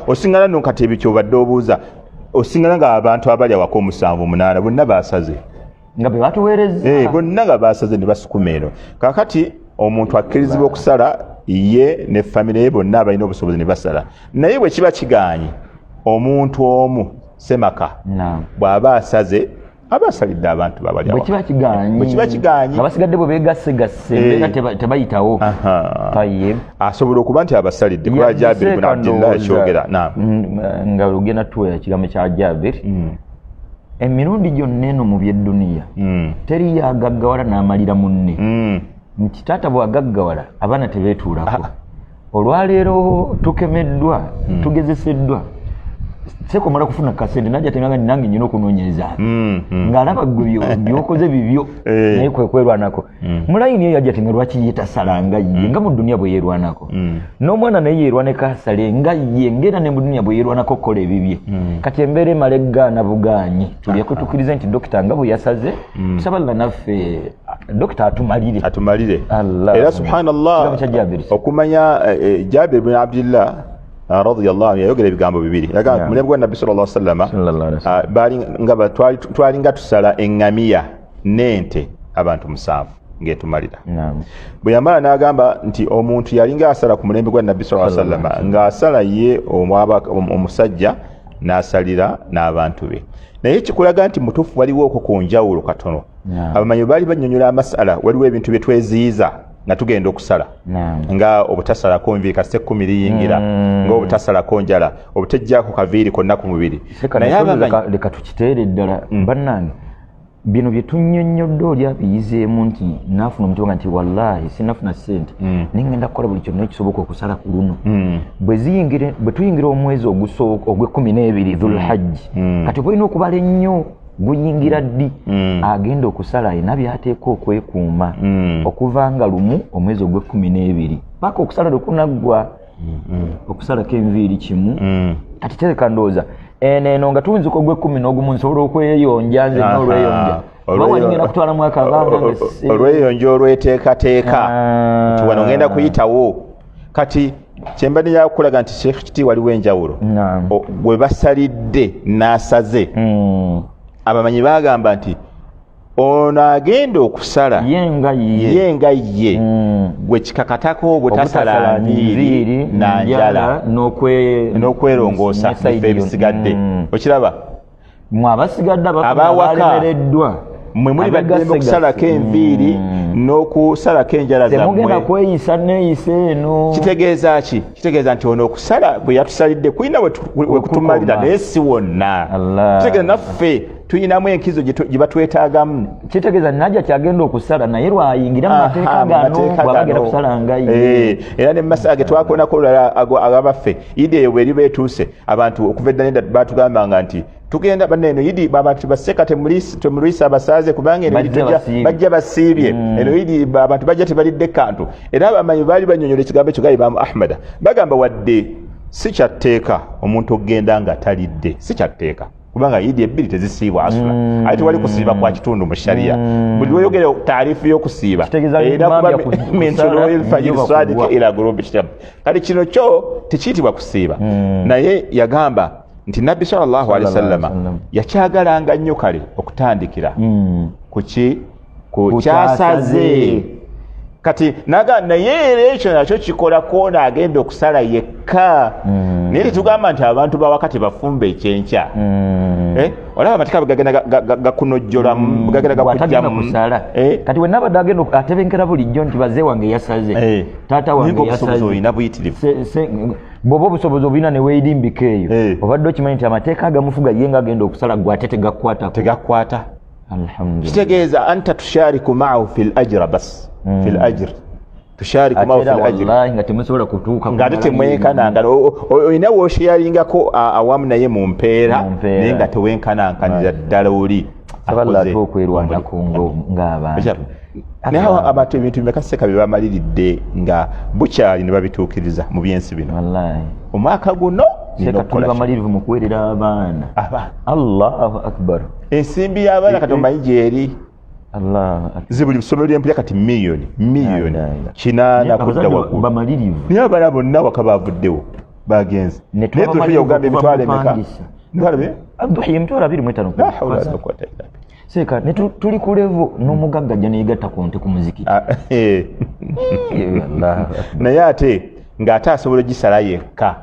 osingana nonkati ebyo kyobadde obuuza osingana nga abantu abali awaka 7-8 bonna basaze nga be batuweereza bonna nga basaze ne basukuma eno kakati omuntu akkirizibwa okusala ye ne famire ye bonna abalina obusobozi ne basala naye bwe kiba kiganye omuntu omu semaka bw'aba asaze aba asalidde abantu babali bwe kiba kiganye abasigadde bwe begasse tebayitawo asobola okuba nti abasalidde kuba Jabir ibn Abdillah ekyogera nga lugenda tuwa ekigambo kya Jabir emirundi gyonna eno mu by'edduniya teri yagaggawala n'amalira munne nti taata bw'agaggawala abaana tebeetuulako olwaleero tukemeddwa tugezeseddwa sekomala kufuna kasente najja temanga nange nyina okunoonyereza ng'alaba gwe byokoze bibyo naye kwekwerwanako mulayini eyo yajja tenga lwaki yetasalanga ye nga mu dduniya bwe yeerwanako n'omwana naye yeerwaneko asale nga ye ngera ne mu dduniya bwe yeerwanako okukola ebibye kati embeera emala eggaana bugaanyi tulyeko tukkirize nti dokita nga bwe yasaze tusaballa naffe dokita atumalire era subhanallah okumanya Jabir ibn Abdillah radiyallahu anhu yayogera ebigambo bibiri yagamba mulembe gwa nabbi sallallahu alayhi wasallam bali nga twali nga tusala eŋŋamiya n'ente abantu 7 ng'etumalira bwe yamala n'agamba nti omuntu yalinga asala ku mulembe gwa nabbi sallallahu alayhi wasallam ng'asala ye omusajja n'asalira n'abantu be naye kikulaga nti mutuufu waliwo okwo ku njawulo katono abamanyi baali bannyonnyola amasala waliwo ebintu bye tweziyiza nga tugenda okusala nga obutasalako nviiri kasite 10 liyingira nga obutasalako njala obutajjako kaviiri konna ku mubiri naye leka tukiteere ddala bannange bino bye tunnyonnyodde oli abiyizeemu nti naafuna omutima nti wallaahi sinafuna ssente naye ngenda kukola buli kyonna ekisoboka okusala ku luno bwe tuyingira omwezi ogw'12 dhulhajji kati oba olina okubala ennyo guyingira ddi agenda okusala ayina byateeka okwekuuma okuva nga lumu omwezi ogw'12 paka okusala lwekunaggwa okusalako enviiri kimu kati tereka ndowooza eno nga tuyinza ogw'11 nsobola okweyonja nze n'olweyonja olweyonjo olweteekateeka nti wano ngenda kuyitawo kati kyembadde yakulaga nti Sheikh Kiti waliwo enjawulo bwe basalidde n'asaze abamanyi bagamba nti ono agenda okusala ye nga ye gwe kikakatako obutasala nviiri nanjala n'okwerongoosa bifo ebisigadde okiraba abasigadde abawaka mwe muli baddembe okusalako enviiri n'okusalako enjala zammwe kweyisa neeyisa eno kitegeeza ki kitegeeza nti ono okusala bwe yatusalidde kulina we kutumalira naye si wonna kitegeeza naffe tuyinamu enkizo gye batwetaagamu kitegeeza najja kyagenda okusala naye lwayingira mu mateeka gano bw'abagenda kusala ngaye era ne mumasala ge twakonako olulala agabaffe idi eyo bweri beetuuse abantu okuva edda nedda baatugambanga nti tugenda baneno yidi abantu baseka temulisa abasaze kubanga eno bajja basiibye eno yidi abantu bajja tebalidde kantu era abamanyi baali banyonyola ekigambo ekyo ga Imam Ahmad bagamba wadde si kyatteeka omuntu okugenda nga talidde si kyatteeka kubanga yidi ebbiri tezisiibwa asula ate tewali kusiiba kwa kitundu mu sharia buli lweyogera taarifu y'okusiiba era kuba mintuloilfajiri swadike ila gurubi kitab kati kino kyo tekiyitibwa kusiiba naye yagamba nti nabbi sallallahu alaihi wasallam yakyagalanga nnyo kale okutandikira ku kyasaze kati naye ekyo nakyo kikola agenda okusala yekka naye tugamba nti abantu bawakati bafumba ekyenkya olaba amateeka gagenda gakunojjolamu gagenda gakujjamu kati wenna abadde agenda atebenkera bulijjo nti bazee wange yasaze taata wange yasaze olina buyitirivu bw'oba obusobozi obulina ne weerimbika eyo obadde okimanyi nti amateeka agamufuga ye nga agenda okusala gwe ate tegakwata kitegeeza anta tushariku maahu fi lajra bas fi lajr tushariku maahu fi lajr nga temusobola kutuuka ng'ate temwenkananga olina woosheyaringako awamu naye mu mpeera naye nga tewenkanankanira ddala oli akoze okwerwanako ng'abantu naye abantu ebintu bimekaseka bye bamaliridde nga bukyali ne babituukiriza mu byensi bino omwaka guno tuli bamalirivu mu kuweerera abaana Allahu akbar ensimbi y'abaana kati omanyi gyeri zibuli ssomero ly'empya kati miliyoni 8 kudda waggulu bamalirivu naye abaana bonna waka bavuddewo bagenze naye tuliyo ogamba emitwalo emeka emitwalo 25 Seka tuli ku levo n'omugagga neyegatta ku nte ku muzikiti naye ate ng'ate asobola ogisala yekka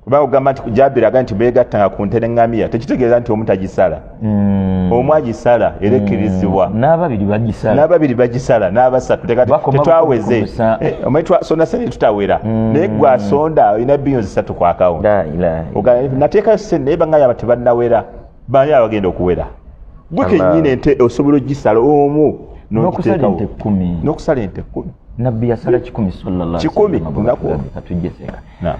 kuba ogamba nti Jabir nti beegattanga ku nte n'eŋŋamiya tekitegeeza nti omu tagisala omu agisala era ekkirizibwa n'ababiri bagisala n'abasatu tetwaweze sonasene tutawera naye gwe asonda olina billions 3 ku akawunti nateekayo sente naye baŋŋayo tebannawera baani abagenda okuwera gwe kennyini ente osobola ogisala omu n'okusala ente 10 nabbi yasala 10 sallallahu alaihi wasallam katujjeseka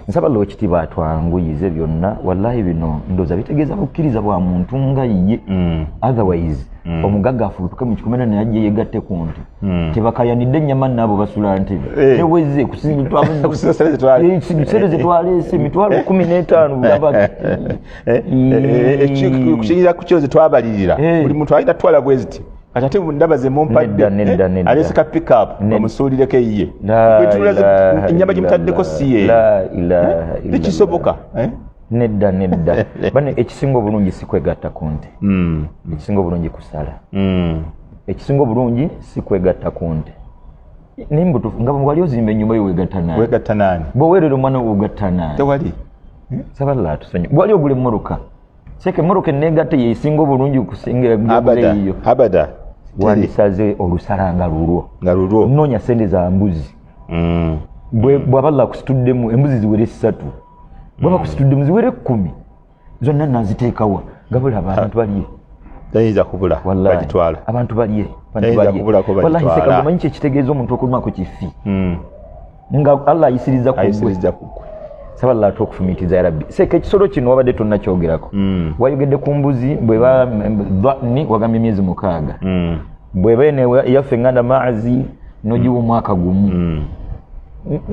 nsaba lo ekitiibwa atwanguyize byonna wallahi bino ndoza bitegeeza bukkiriza bwa muntu nga ye otherwise omugagga afuutuke mu kikomera naye ajje yegatte ku nte tebakayanidde ennyama nabo basula ntebe teweze kusinga zetwaleese emitwalo 15 kukinyira ku kyo zetwabalirira buli muntu alina twala bweziti ate ndaba ze mumpadde alesika pick up bamusuulireko ye ennyama gimutaddeko siye tekisoboka nedda bane ekisinga obulungi si kwegatta ku nte ekisinga obulungi kusala ekisinga obulungi si kwegatta ku nte nimbutufu nga wali ozimba ennyumba yo wegatta nani bw'oweerera omwana wo wegatta nani tewali sabala atusonyi wali ogula emmoroka seke emmoroka enneegatte yeesinga obulungi okusinga gyoguleeyo abada wandisaze olusala nga lulwo nnoonya sente za mbuzi bw'aba lakusituddemu embuzi ziwere 3 bw'aba kusituddemu ziwere 10 zonna naziteekawa nga buli abantu balye tayinza kubula bagitwala abantu balye wallahi seka gomanyi kyekitegeeza omuntu okulumako kifi nga Allah ayisiriza kugwe saba Allah okufumiitiza ya rabbi seka ekisolo kino wabadde tonnakyogerako wayogedde ku mbuzi bweba dhani wagambye emyezi 6 bweba ene yaffe nganda maazi nogiwa omwaka gumu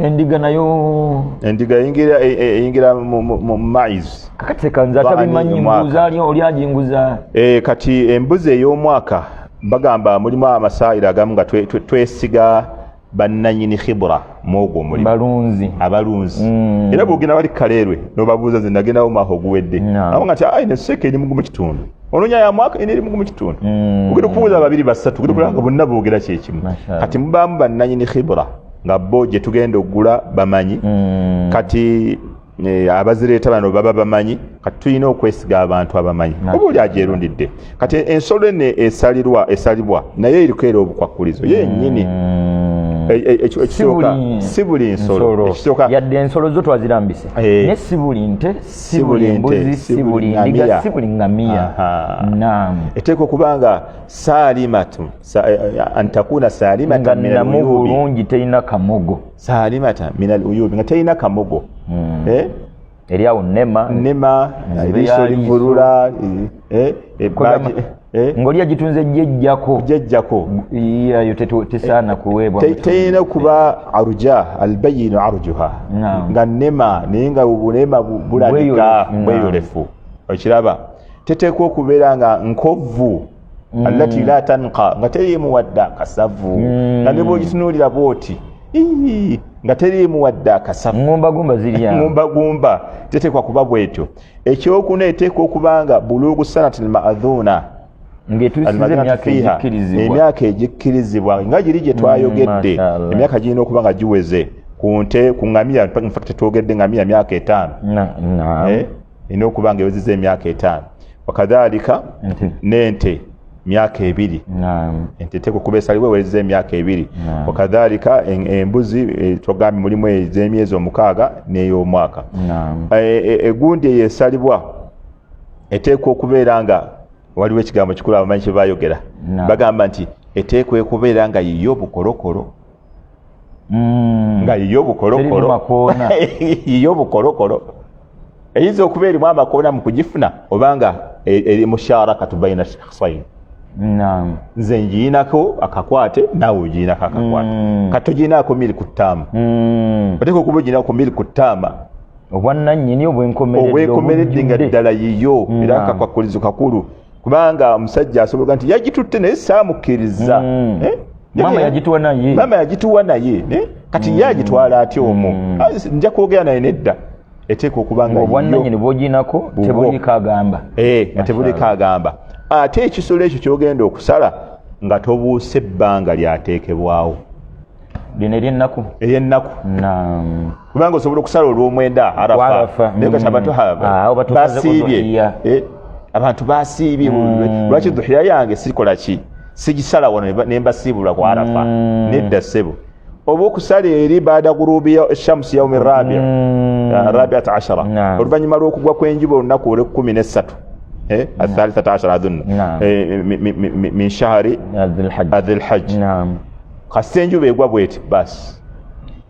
endiga nayo eyingira mu maize kakati kanza tabimanyi mbuza ali oli ajinguza kati embuzi ey'omwaka bagamba mulimu amasaayiro agamu nga twesiga bannanyini khibra mwogo mulimu abalunzi era bwogenda bali kaleerwe nobabuuza ze nagendawo maaho oguwedde abo nga ti ne seeka eri mugu mu kitundu ononya ya mwaka eri mugu mu kitundu ogenda okubuuza babiri basatu ogenda okulaba nga bonna boogera kyekimu kati mubaamu bannanyini khibra nga bo gye tugenda okugula bamanyi kati abazireeta bano baba bamanyi kati tulina okwesiga abantu abamanyi oba oli agyerundidde kati ensolo enne esalibwa naye eriko era obukwakkulizo yennyini ekisooka si buli nsolo ekisooka yadde ensolo zo twazirambise ne si buli nte si buli mbuzi si buli ndiga si buli ngamiya naam eteeka okuba nga saalimatu antakuna saalimatan min al-uyubi bulungi terina kamogo saalimatan min al-uyubi nga terina kamogo eri awo nema eriiso livulula ng'oli agitunze jjejjako yayo tesaana kuweebwa terina kuba aruja albayinu arjuha nga nema naye nga bunema bulabika bweyolefu okiraba teteekwa okubeera nga nkovvu allati la tanqa nga teriimu wadde akasavu nga ne bwogitunuulira bwoti nga teriimu wadde akasavu ngumba teteekwa kuba bwetyo ekyokuna eteekwa okuba nga buluugu sanatil ma'dhuuna emyaka egikkirizibwa nga giri gye twayogedde emyaka girina okuba nga giweze ku nte ku ngamiya tetwogedde ngamiya myaka 5 erina okuba nga eweziza emyaka 5 wakadhalika n'ente myaka 2 ente teekwa okuba esalibwa eweziza emyaka 2 wakadhalika embuzi twagambye mulimu ez'emyezi 6 n'ey'omwaka egundi eyo esalibwa eteekwa okubeera nga waliwo ekigambo kikulu abamanyi kye bayogera bagamba nti eteekwa okubeera nga yiyo bukolokolo nga yiyo bukolokolo eyinza okuba erimu amakoona mu kugifuna obanga eri musharakatu baina shakhsain nze ngiinako akakwate naawe ogiinako akakwate kati ogiinako miri ku ttaama oteeka okuba ogiinako miri ku ttaama obwannannyini obwekomeredde nga ddala yiyo era akakwakulizo kakulu kubanga omusajja asobola nti yagitutte naye saamukkiriza mama yagituwa naye kati ye agitwala atya omwo nja kwogera naye nedda eteeka okuba nga obwannannyini bwoginako tebuliko agamba nga tebuliko agamba ate ekisolo ekyo kyogenda okusala nga tobuuse ebbanga lyateekebwawo lino ery'ennaku kubanga osobola okusala olw'omwenda arafa naye kati abantu basiibye abantu basiibye lwaki dhuhiya yange sikola ki sigisala wano nembasiibulwa ku arafa nedda ssebo oba okusala eri baada gurubi eshamsi yaumi rabiat ashara oluvannyuma lw'okugwa kw'enjuba olunaku olw'13 الثالثة عشر أظن من شهر ذي الحج خاصين بيغوا بويت بس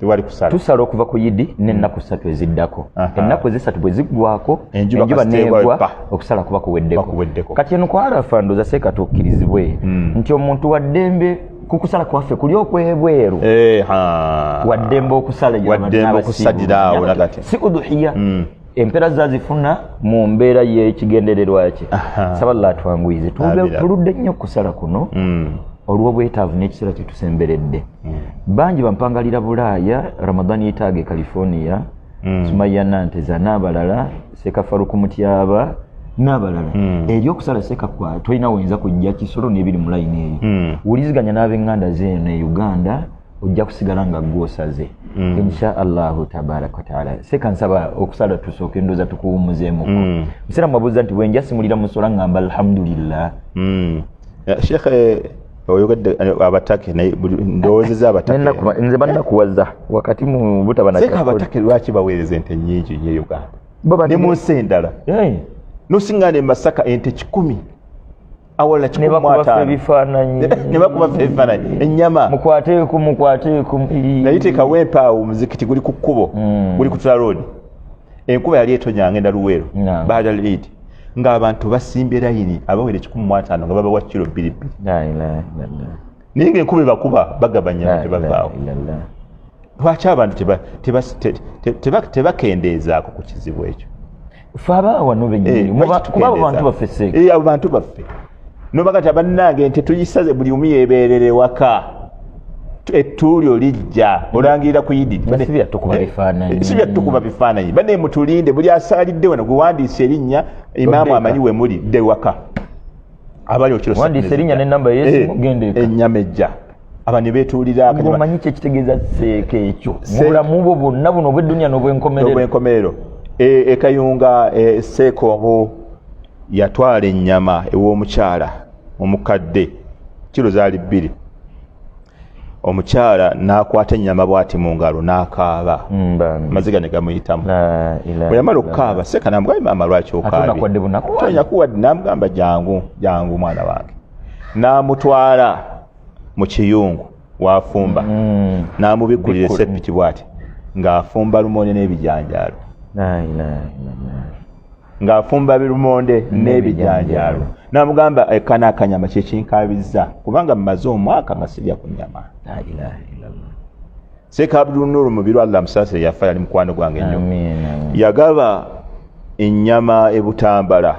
tewali kusala tusala okuva ku yidi n'ennaku 3 eziddako ennaku 3 bwe ziggwako enjuba negwa okusala kuba kuweddeko kati eno kwa arafa ndoza seeka tukkirizibwe nti omuntu wa ddembe kukusala kwaffe kuli okwebweru wa ddembe okusalira awo nagati si udhuhiya empera zazifuna mu mbeera y'ekigendererwa kye saballa atwanguyize tuludde nnyo kusala kuno olw'obwetaavu n'ekiseera kye tusemberedde bangi bampangalira bulaaya ramadani yetaaga e california sumaya nanteza n'abalala sekafaruku mutyaba n'abalala eri okusala sekakwa tolina woyinza kujja kisolo n'ebiri mu layini eyo wuliziganya n'ab'eŋŋanda zeeno e uganda ojja kusigala nga gwosaze insha allahu tabaraka wataala seka nsaba okusala tusooke ndooza tukuwumuzeemuko museera mwabuuza nti bwenja simulira musola ngamba alhamdulillah shekhe oyogedde abatake ndowoozeza abatake nze bannakuwaza wakati mu butabaseka abatake lwaki baweereza ente nnyingi nnyo uganda ne mu nsi endala nosingana emasaka ente 10 awala 15 ne bakuba ebifaananyi ennyama mukwateeku naye teekawo empaawo omuzikiti guli ku kkubo guli ku tularoodi enkuba yali etonya ngenda luweero baada liidi ng'abantu basimbye layini abawere 15 nga babawa kilo 2 naye ng'enkuba ebakuba bagabanya tebavaawo lwaki abantu tebakendeezaako ku kizibu ekyo fe abaawo wano bennyini kuba abo bantu baffe seeka abo bantu baffe nobaga ti abannange nti tuyisaze buli omu yeebeerere waka ettuulyo lijja olangirira ku yidi si byattukuba bifaananyi bane mutulinde buli asaalidde wano gwe wandiise erinnya imaamu amanyi we muli dde waka abali wandiise erinnya n'ennamba yeesimu gendeeka ennyama ejja aba ne beetuulira omanyi kye kitegeeza seeka ekyo mu bulamu bwo bwonna buno obw'edduniya n'obwenkomerero ekayunga seeka obo yatwala ennyama ew'omukyala omukadde kiro zaali 2 omukyala n'akwata ennyama bw'ati mu ngalo n'akaaba amaziga ne gamuyitamu bwe yamala okukaaba seeka n'amugamba maama lwaki okaabye tonyakuwadde n'amugamba jangu mwana wange n'amutwala mu kiyungu wafumba n'amubikkulira esepiki bw'ati ng'afumba lumonde n'ebijanjaalo ng'afumba birumonde n'ebijanjaalo n'amugamba ekana akanyama kyekinkaabizza kubanga mmaze omwaka nga sirya ku nnyama seeka abdulnuru mubiru allah musaasire yafa yali mukwano gwange nnyo yagaba ennyama ebutambala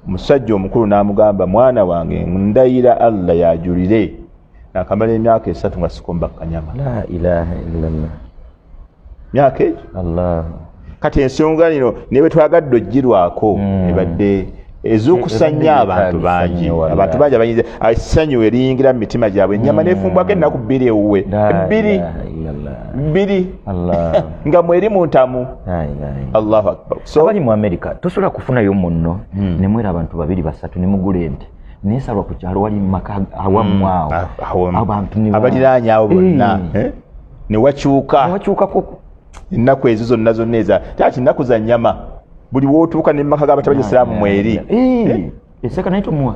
musajja omukulu n'amugamba mwana wange ndayira allah yajulire nakamala emyaka 3 nga sikomba kanyama myaka egyo kati ensonga lino newe twagadde ogirwako ebadde ez'okusanya abantu bangi abayinza essanyu eriyingira mu mitima gyabwe ennyama neefumbwako ennaku 2 ewuwe 2 nga mweri muntamu allahu akbar abali mu amerika tosobola kufunayo munno nemwera abantu 2 3 nemugula ente nesalwa ku kyalo wali maka awamu awo abantu abaliraanye awo bonna newakyukako ennaku ezo zonna zonna eza taati ennaku za nnyama buli wootuuka nemaka g'abatali basiraamu mweri eseka naye tomuwa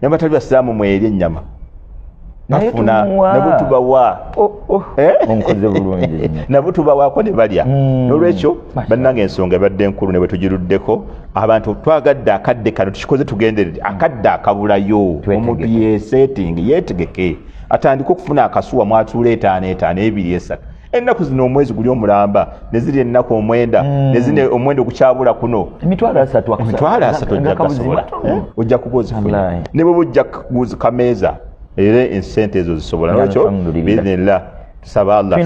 n'abatali basiraamu mweri ennyama bafuna nabo tubawa onkoze bulungi nabo tubawaako ne balya n'olwekyo bannange ensonga ebadde enkulu ne bwe tugiruddeko abantu twagadde akadde kano tukikoze tugenderere akadde akabulayo omuntu yeetegeke atandika okufuna akasuwa mwatuula 5 2 3 ennaku zino omwezi guli omulamba neziri ennaku 9 nezine omwendo gukyabula kuno emitwalo 3 ojja kugozifuna ne bwe bujja kameeza era ensente ezo zisobola nakyo biidhnillah tusaba allah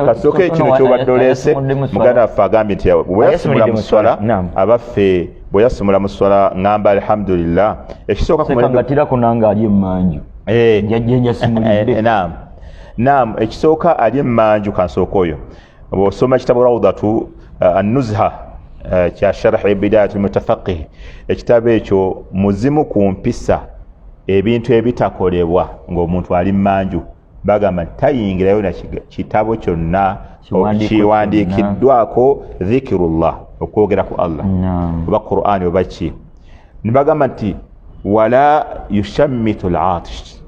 kasooka kino kyobadde oleese muganda waffe agambye nti bweyasimula mu swala abaffe bweyasimula mu swala ngamba alhamdulillah ekisooka kumangatirako nanga ali emmanju naam ekisooka ali emmanju kansooka oyo bw'osoma ekitabo rawdatu an-nuzha kya sharh bidayat al-mutafaqih ekitabo ekyo muzimu ku mpisa ebintu ebitakolebwa ng'omuntu ali mmanju bagamba tayingirayo na kitabo kyonna kiwandiikiddwako dhikirullah okwogera ku allah oba qur'ani oba ki nibagamba nti wala yushammitu al-atish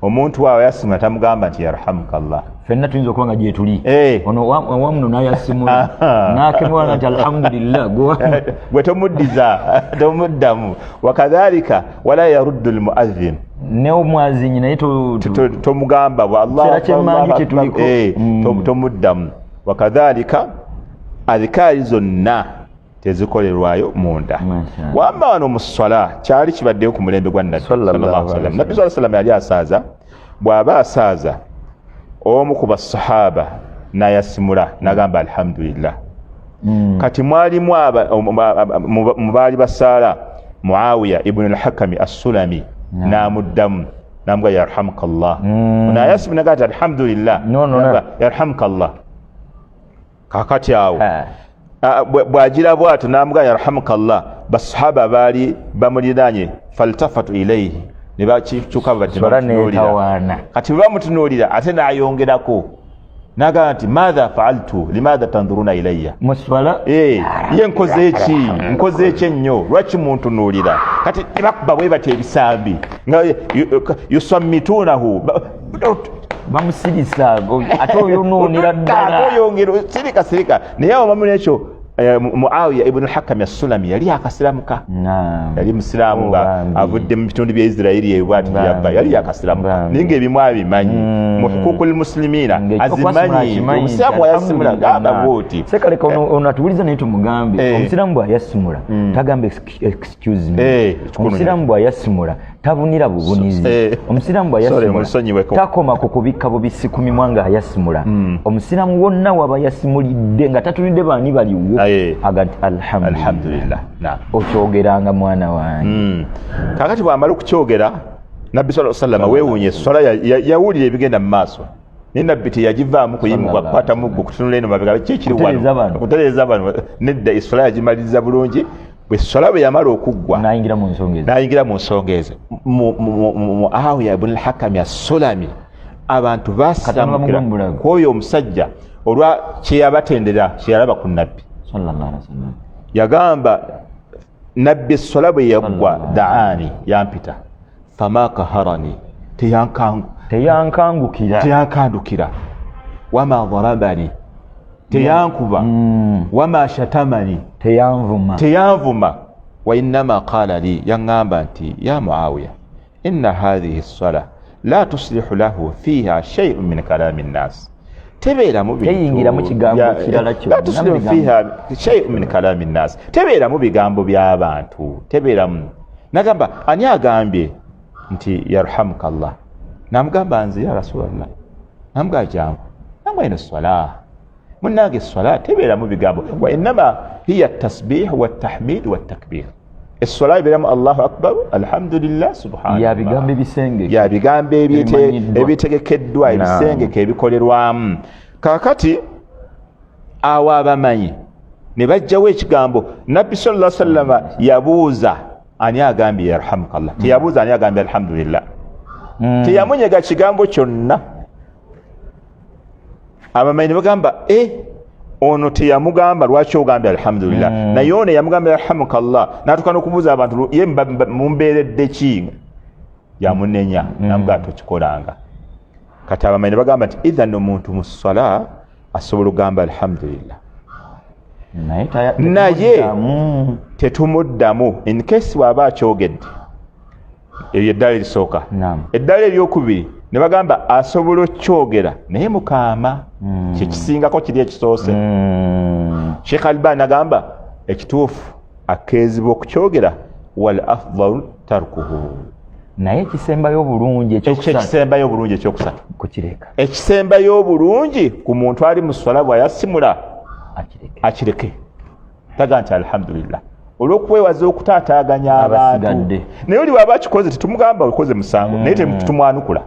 omuntu waawe yasimula tamugamba nti yarhamukallah fenna tuyinza okuba nga gyetuli ono wamuno nayasimula nakemwala nti alhamdulillah gwe tomuddamu wakadhalika wala yaruddu almuadhin ne omwazinyi naye tomugamba tomuddamu wakadhalika adhikaari zonna tezikolerwayo munda wamba wano mu swala kyali kibaddeyo ku mulembe gwa nabbi sallallahu alaihi yali asaaza bw'aba asaaza omu ku basahaba nayasimula nagamba alhamdulillah kati mwalimu mu baali basaala Muawiya ibn al-Hakami as-Sulami namuddamu namuga yarhamukallah nayasimula nagati alhamdulillah yarhamukallah kakati awo bwagira bwatu namuga yarhamukallah basahaba baali bamuliranye faltafatu ilayhi ne bakikyuka bamutunuulira kati bwe bamutunuulira ate n'ayongerako n'agamba nti maadha faaltu limaadha tanduruna ilayya ye nkoze eki ennyo lwaki muntunuulira kati nebakuba bwe batya ebisambi nga yusammituunahu bamusirisa ate oyonoonera ddala oyongera sirika naye awo bamu nekyo Muawiya ibn al-Hakam as-Sulami yali akasilamuka yali musiramu nga avudde mu bitundu bya Israeli yebwati yabba yali akasilamuka ninge ebimu abimanyi mu hukukul muslimina azimanyi omusiramu wayasimula gamba bwoti sekale onatuuliza naye tumugambe omusiramu bwayasimula tagambe excuse me omusiramu bwayasimula tabunira bubunizi omusiramu bwayasimula takoma ku kubikka bubisi ku mimwa nga ayasimula omusiramu wonna waba yasimulidde nga tatulidde baani baliwo agati alhamdulillah okyogeranga mwana wange kakati bwamala okukyogera nabbi sallallahu alaihi wasallam weewunye swala yawulira ebigenda mu maaso naye nabbi teyagivaamu kuyimuka kukwata muggo kutunula eno mabega kyekiri wano okutereeza abantu nedda eswala yagimaliriza bulungi bwe swala bwe yamala okuggwa n'ayingira mu nsonga ezo Muawiya ibn al-Hakam as-Sulami abantu basamukira kwoyo omusajja olwa kyeyabatendera kyeyalaba ku nabbi yagamba nabbi essola bwe yaggwa daani yampita fama kaharani teyankangukira wama dharabani teyankuba wama shatamani teyanvuma wainama qala li yaŋŋamba nti ya Muawiya inna hadhihi essola la tuslihu lahu fiha shay'un min kalami nnas tebeeramu tebeeramu bigambo by'abantu tebeeramu nagamba ani agambye nti yarhamuka Allah namugamba nze ya rasulallah namugamba jangu namwe eno swala munange swala tebeeramu bigambo wa innama hiya tasbih wa tahmid wa takbir essola ibiramu Allahu akbar alhamdulillah subhanallah ya bigambo ebitegekeddwa ebisengeke ebikolerwamu kakati awo abamanyi ne bajjawo ekigambo nabbi sallallahu alaihi wasallam yabuuza ani agambye yarhamukallah teyabuuza ani agambye alhamdulillah teyamunyega kigambo kyonna abamanyi ne bagamba ono teyamugamba lwaki ogambye alhamdulillah naye ono yamugamba yarhamukallah natuka n'okubuuza abantu ye mumbeeredde ki yamunenya namugamba tokikolanga kati abamanyi ne bagamba nti idhan omuntu mu ssala asobola okugamba alhamdulillah naye tetumuddamu in case waaba akyogedde ebyo eddala erisooka eddala eryokubiri ne bagamba asobola okyogera naye mukaama kyekisingako kiri ekisoose Sheikh Albani agamba ekituufu akeezibwa okukyogera wal afdalu tarkuhu naye ekisembayo obulungi ekyokusatu kukireka ekisembayo obulungi ku muntu ali mu swala bwayasimula akireke taga nti alhamdulillah olw'okwewaza okutaataaganya abantu naye oli bw'aba akikoze tetumugamba okoze musango naye tetumwanukula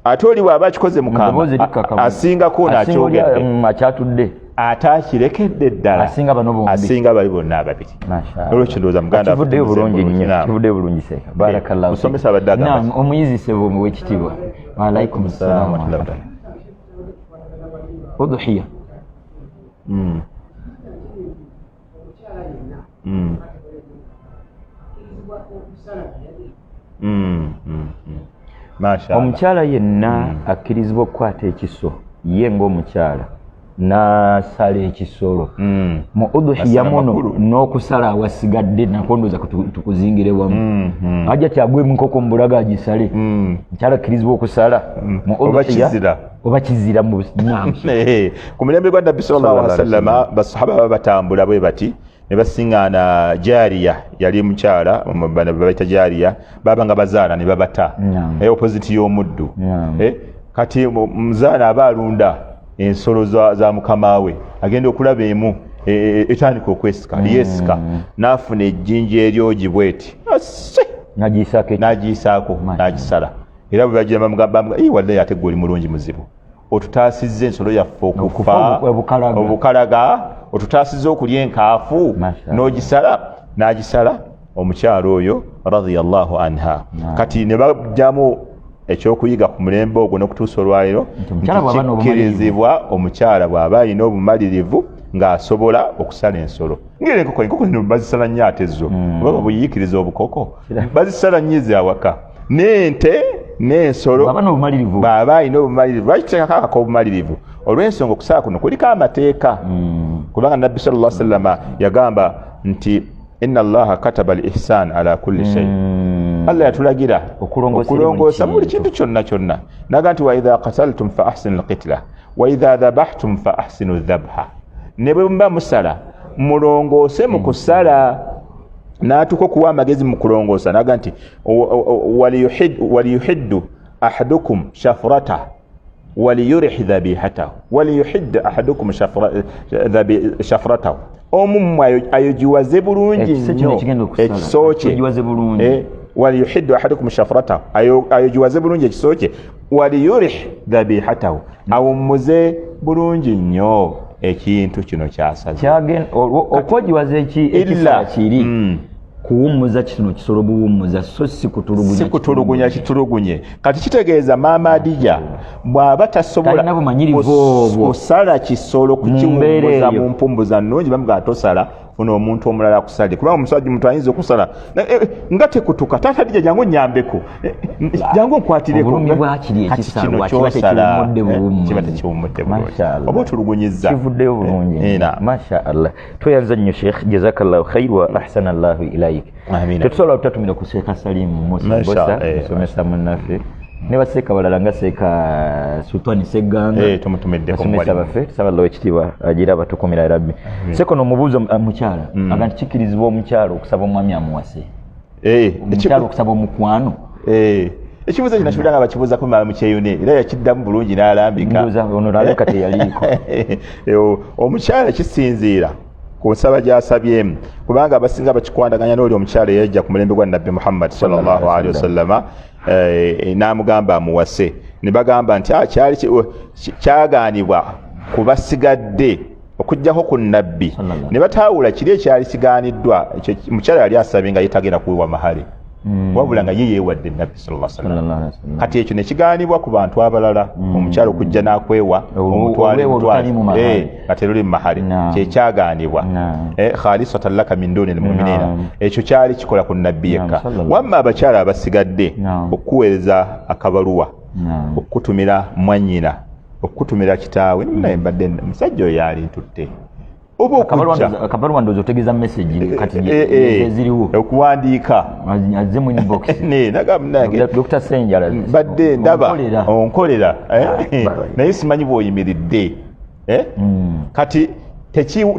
ate oli bw'aba akikoze mukama asingako akyatudde ate akirekedde ddala asinga bali bonna ababiri olwekyo ndowooza muganda kivuddeyo bulungi seeka barakallahu musomesa abadde agamba omuyizi sebo ow'ekitiibwa waalaikum salaam udhiya omukyala yenna akkirizibwa okukwata ekiso ye ng'omukyala n'asala ekisolo mu udhiya muno n'okusala awasigadde nako ndooza tukuzingire wamu ajja tyagwemu nkoko mu bulaga agisale mukyala akkirizibwa okusala mu udhiya oba kizira mu ku mirembe gwa nabbi sallallahu alaihi wasallam basahaba baba batambula bwe bati ne basiŋŋaana jariya yali mukyala babayita jariya baba nga bazaala ne babata opposite y'omuddu kati muzaana aba alunda ensolo za mukama we agenda okulaba emu etandika okwesika yesika n'afuna ejjinja eryogi bweti n'agiyisaako n'agisala era bwe bagira bamugamba wallahi ate gwe oli mulungi muzibu otutaasizza ensolo yaffe okufa obukalaga otutaasizza okulya enkaafu n'agisala omukyala oyo radiyallahu anha kati ne bajjamu ekyokuyiga ku mulembe ogwo n'okutuusa olwaliro kikkirizibwa omukyala bw'aba alina obumalirivu ng'asobola okusala ensolo ngeri enkoko zino bazisala nnyo ate zo oba buyiikiriza obukoko bazisala nnyo ezawaka n'ente n'ensolo bw'aba alina obumalirivu lwaki tuteekako akako obumalirivu olw'ensonga okusala kuno kuliko amateeka kubanga nabbi sallallahu alaihi wasallam yagamba nti inna allaha kataba al-ihsan ala kulli shay. Allah yatulagira okulongoosa buli kintu kyonna naga nti wa idha qataltum fa ahsinu al-qitla wa idha dhabhtum fa ahsinu adh-dhabha. ne bwe mba musala mulongoose mu kusala. N'atuko kuwa amagezi mu kulongoosa naga nti waliyuhiddu ahadukum shafrata waliyurih dhabihatahu waliyuhiddu ahadukum shafratahu. Omu ayojiwaze bulungi nnyo ekiso kye. Waliyuhiddu ahadukum shafratahu ayojiwaze bulungi ekiso kye waliyurih dhabihatahu awummuze bulungi nnyo ekintu kino kyasaze. Okwojiwaza ekisa kiri kuwummuza kino kisolo buwummuza so si kutulugunya kitulugunye. Kati kitegeeza Maama Adija bw'aba tasobola kusala kisolo kukiwummuza mu mpumbuza nnungi bamuga tosala funa omuntu omulala akusale kubanga omusajja omuntu ayinza okusala nga tekutuka taata Adija jangu nnyambeko jangu nkwatireko kati kino kyosala kiba tekiwummudde bulungi oba otulugunyizza kivuddeyo bulungi. Mashaallah toyanza nnyo Sheikh jazakallahu khair wa ahsana Allahu ilayk. Tetusobola obutatumira ku Sheikh Salim Musa somesa munnaffe ne baseeka balala nga Seeka Sultani Seganga tumutumiddeko basomesa baffe tusaba ekitiibwa agira abatukumira Rabbi. Sekono omubuuzo mukyala aga nti kikirizibwa omukyala okusaba omwami amuwase omukyala okusaba omukwano. Ekibuuzo kino kibuuza nga bakibuuza ku maama mukyeyune era yakiddamu bulungi n'alambika. Onolaleka teyaliiko. Omukyala kisinziira ku nsaba gy'asabyemu kubanga abasinga bakikwandaganya n'oli omukyala eyajja ku mulembe gwa Nabbi Muhammad sallallahu alaihi wasallama n'amugamba amuwase ne bagamba nti kyali kyagaanibwa ku basigadde okujjako ku Nabbi ne bataawula kiri ekyali kigaaniddwa omukyala yali asabye nga yetagenda kuweebwa mahale wabula nga ye yeewadde Nabbi sallallahu alaihi wasallam. Kati ekyo ne kigaanibwa ku bantu abalala omukyala okujja n'akwewa omutwale nga teruli mu mahale kyekyagaanibwa khalisatan laka min duni al-mu'minina. Ekyo kyali kikola ku Nabbi yekka. Wamma abakyala abasigadde okuweereza akabaluwa okukutumira mwannyina okukutumira kitaawe naye mbadde musajja oyo yali ntutte akabaluwa ndozo otegeeza message kati ziriwo okuwandiika azze mu inbox nagambye Dr. Senjala badde ndaba onkolera naye simanyi bw'oyimiridde kati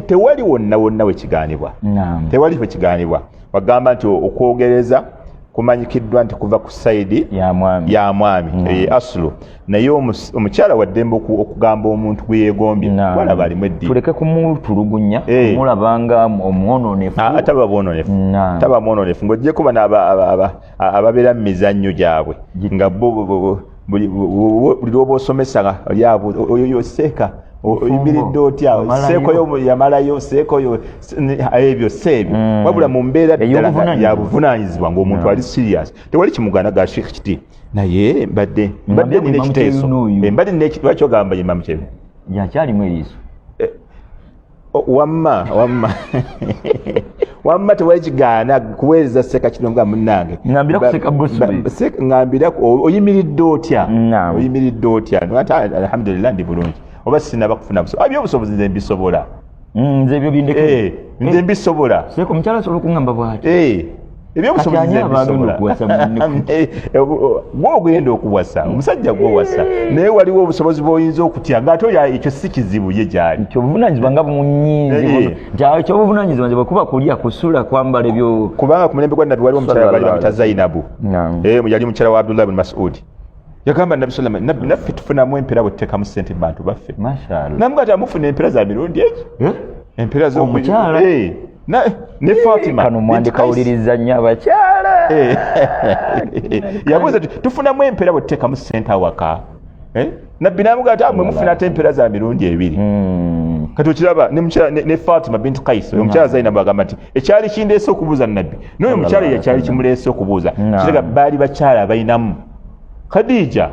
tewali wonna we kigaanibwa tewali we kigaanibwa wagamba nti okwogereza kumanyikiddwa nti kuva ku saidi ya mwami asulu naye omukyala waddembe okugamba omuntu gwe yeegombye walaba alimu eddiini tuleke kumutulugunya kumulabanga omwononefu taba mwononefu ng'oggyeko bano ababeera mu mizannyo gyabwe nga buli lwoba osomesa oyo seeka oyimiridde otya seekoyo yamalayo seekoyo ebyo seebyo wabula mu mbeera ddala ya buvunaanyizibwa ng'omuntu ali serious tewali kimugana ga Sheikh kiti naye mbadde nina ekiteeso mbadde lwaki ogamba ye mamu kyebe yakyalimu eriiso wamma tewali kigaana kuweereza Seeka kino nga munnange ngambira kuseka bosubi ngambira oyimiridde otya alhamdulillah ndi bulungi oba sinaba kufuna busobozi ebyobusobozi nze mbisobola nze ebyo bindeke nze mbisobola Seeka omukyala asobola okungamba bw'ati ebyobusobozi nze mbisobola gw'ogenda okuwasa omusajja gw'owasa naye waliwo obusobozi bw'oyinza okutya ng'ate oyo ekyo si kizibu ye gyali ekyo obuvunaanyizibwa nga bumunyiizi ekyo obuvunaanyizibwa nze bwekuba kulya kusula kwambala ebyo kubanga ku mulembe gwa Nabbi waliwo omukyala bali bamuyita Zainabu yali mukyala wa Abdullah ibn Mas'ud yagamba Nabbi sallallahu alaihi wasallam naffe tufunamu empera bwetutekamu ssente bantu baffe namuga ati amufuna empera za mirundi eki empera z'omukyala ne Fatima kano mwandikawuliriza nnyo abakyala yabuuza tufunamu empera bwetutekamu ssente awaka Nabbi namuga ati amwe mufuna ate empera za mirundi ebiri kati okiraba ne Fatima binti Qais omukyala Zainabu agamba nti ekyali kindeese okubuuza Nabbi n'oyo omukyala yakyali kimuleese okubuuza kiraga baali bakyala balinamu Khadija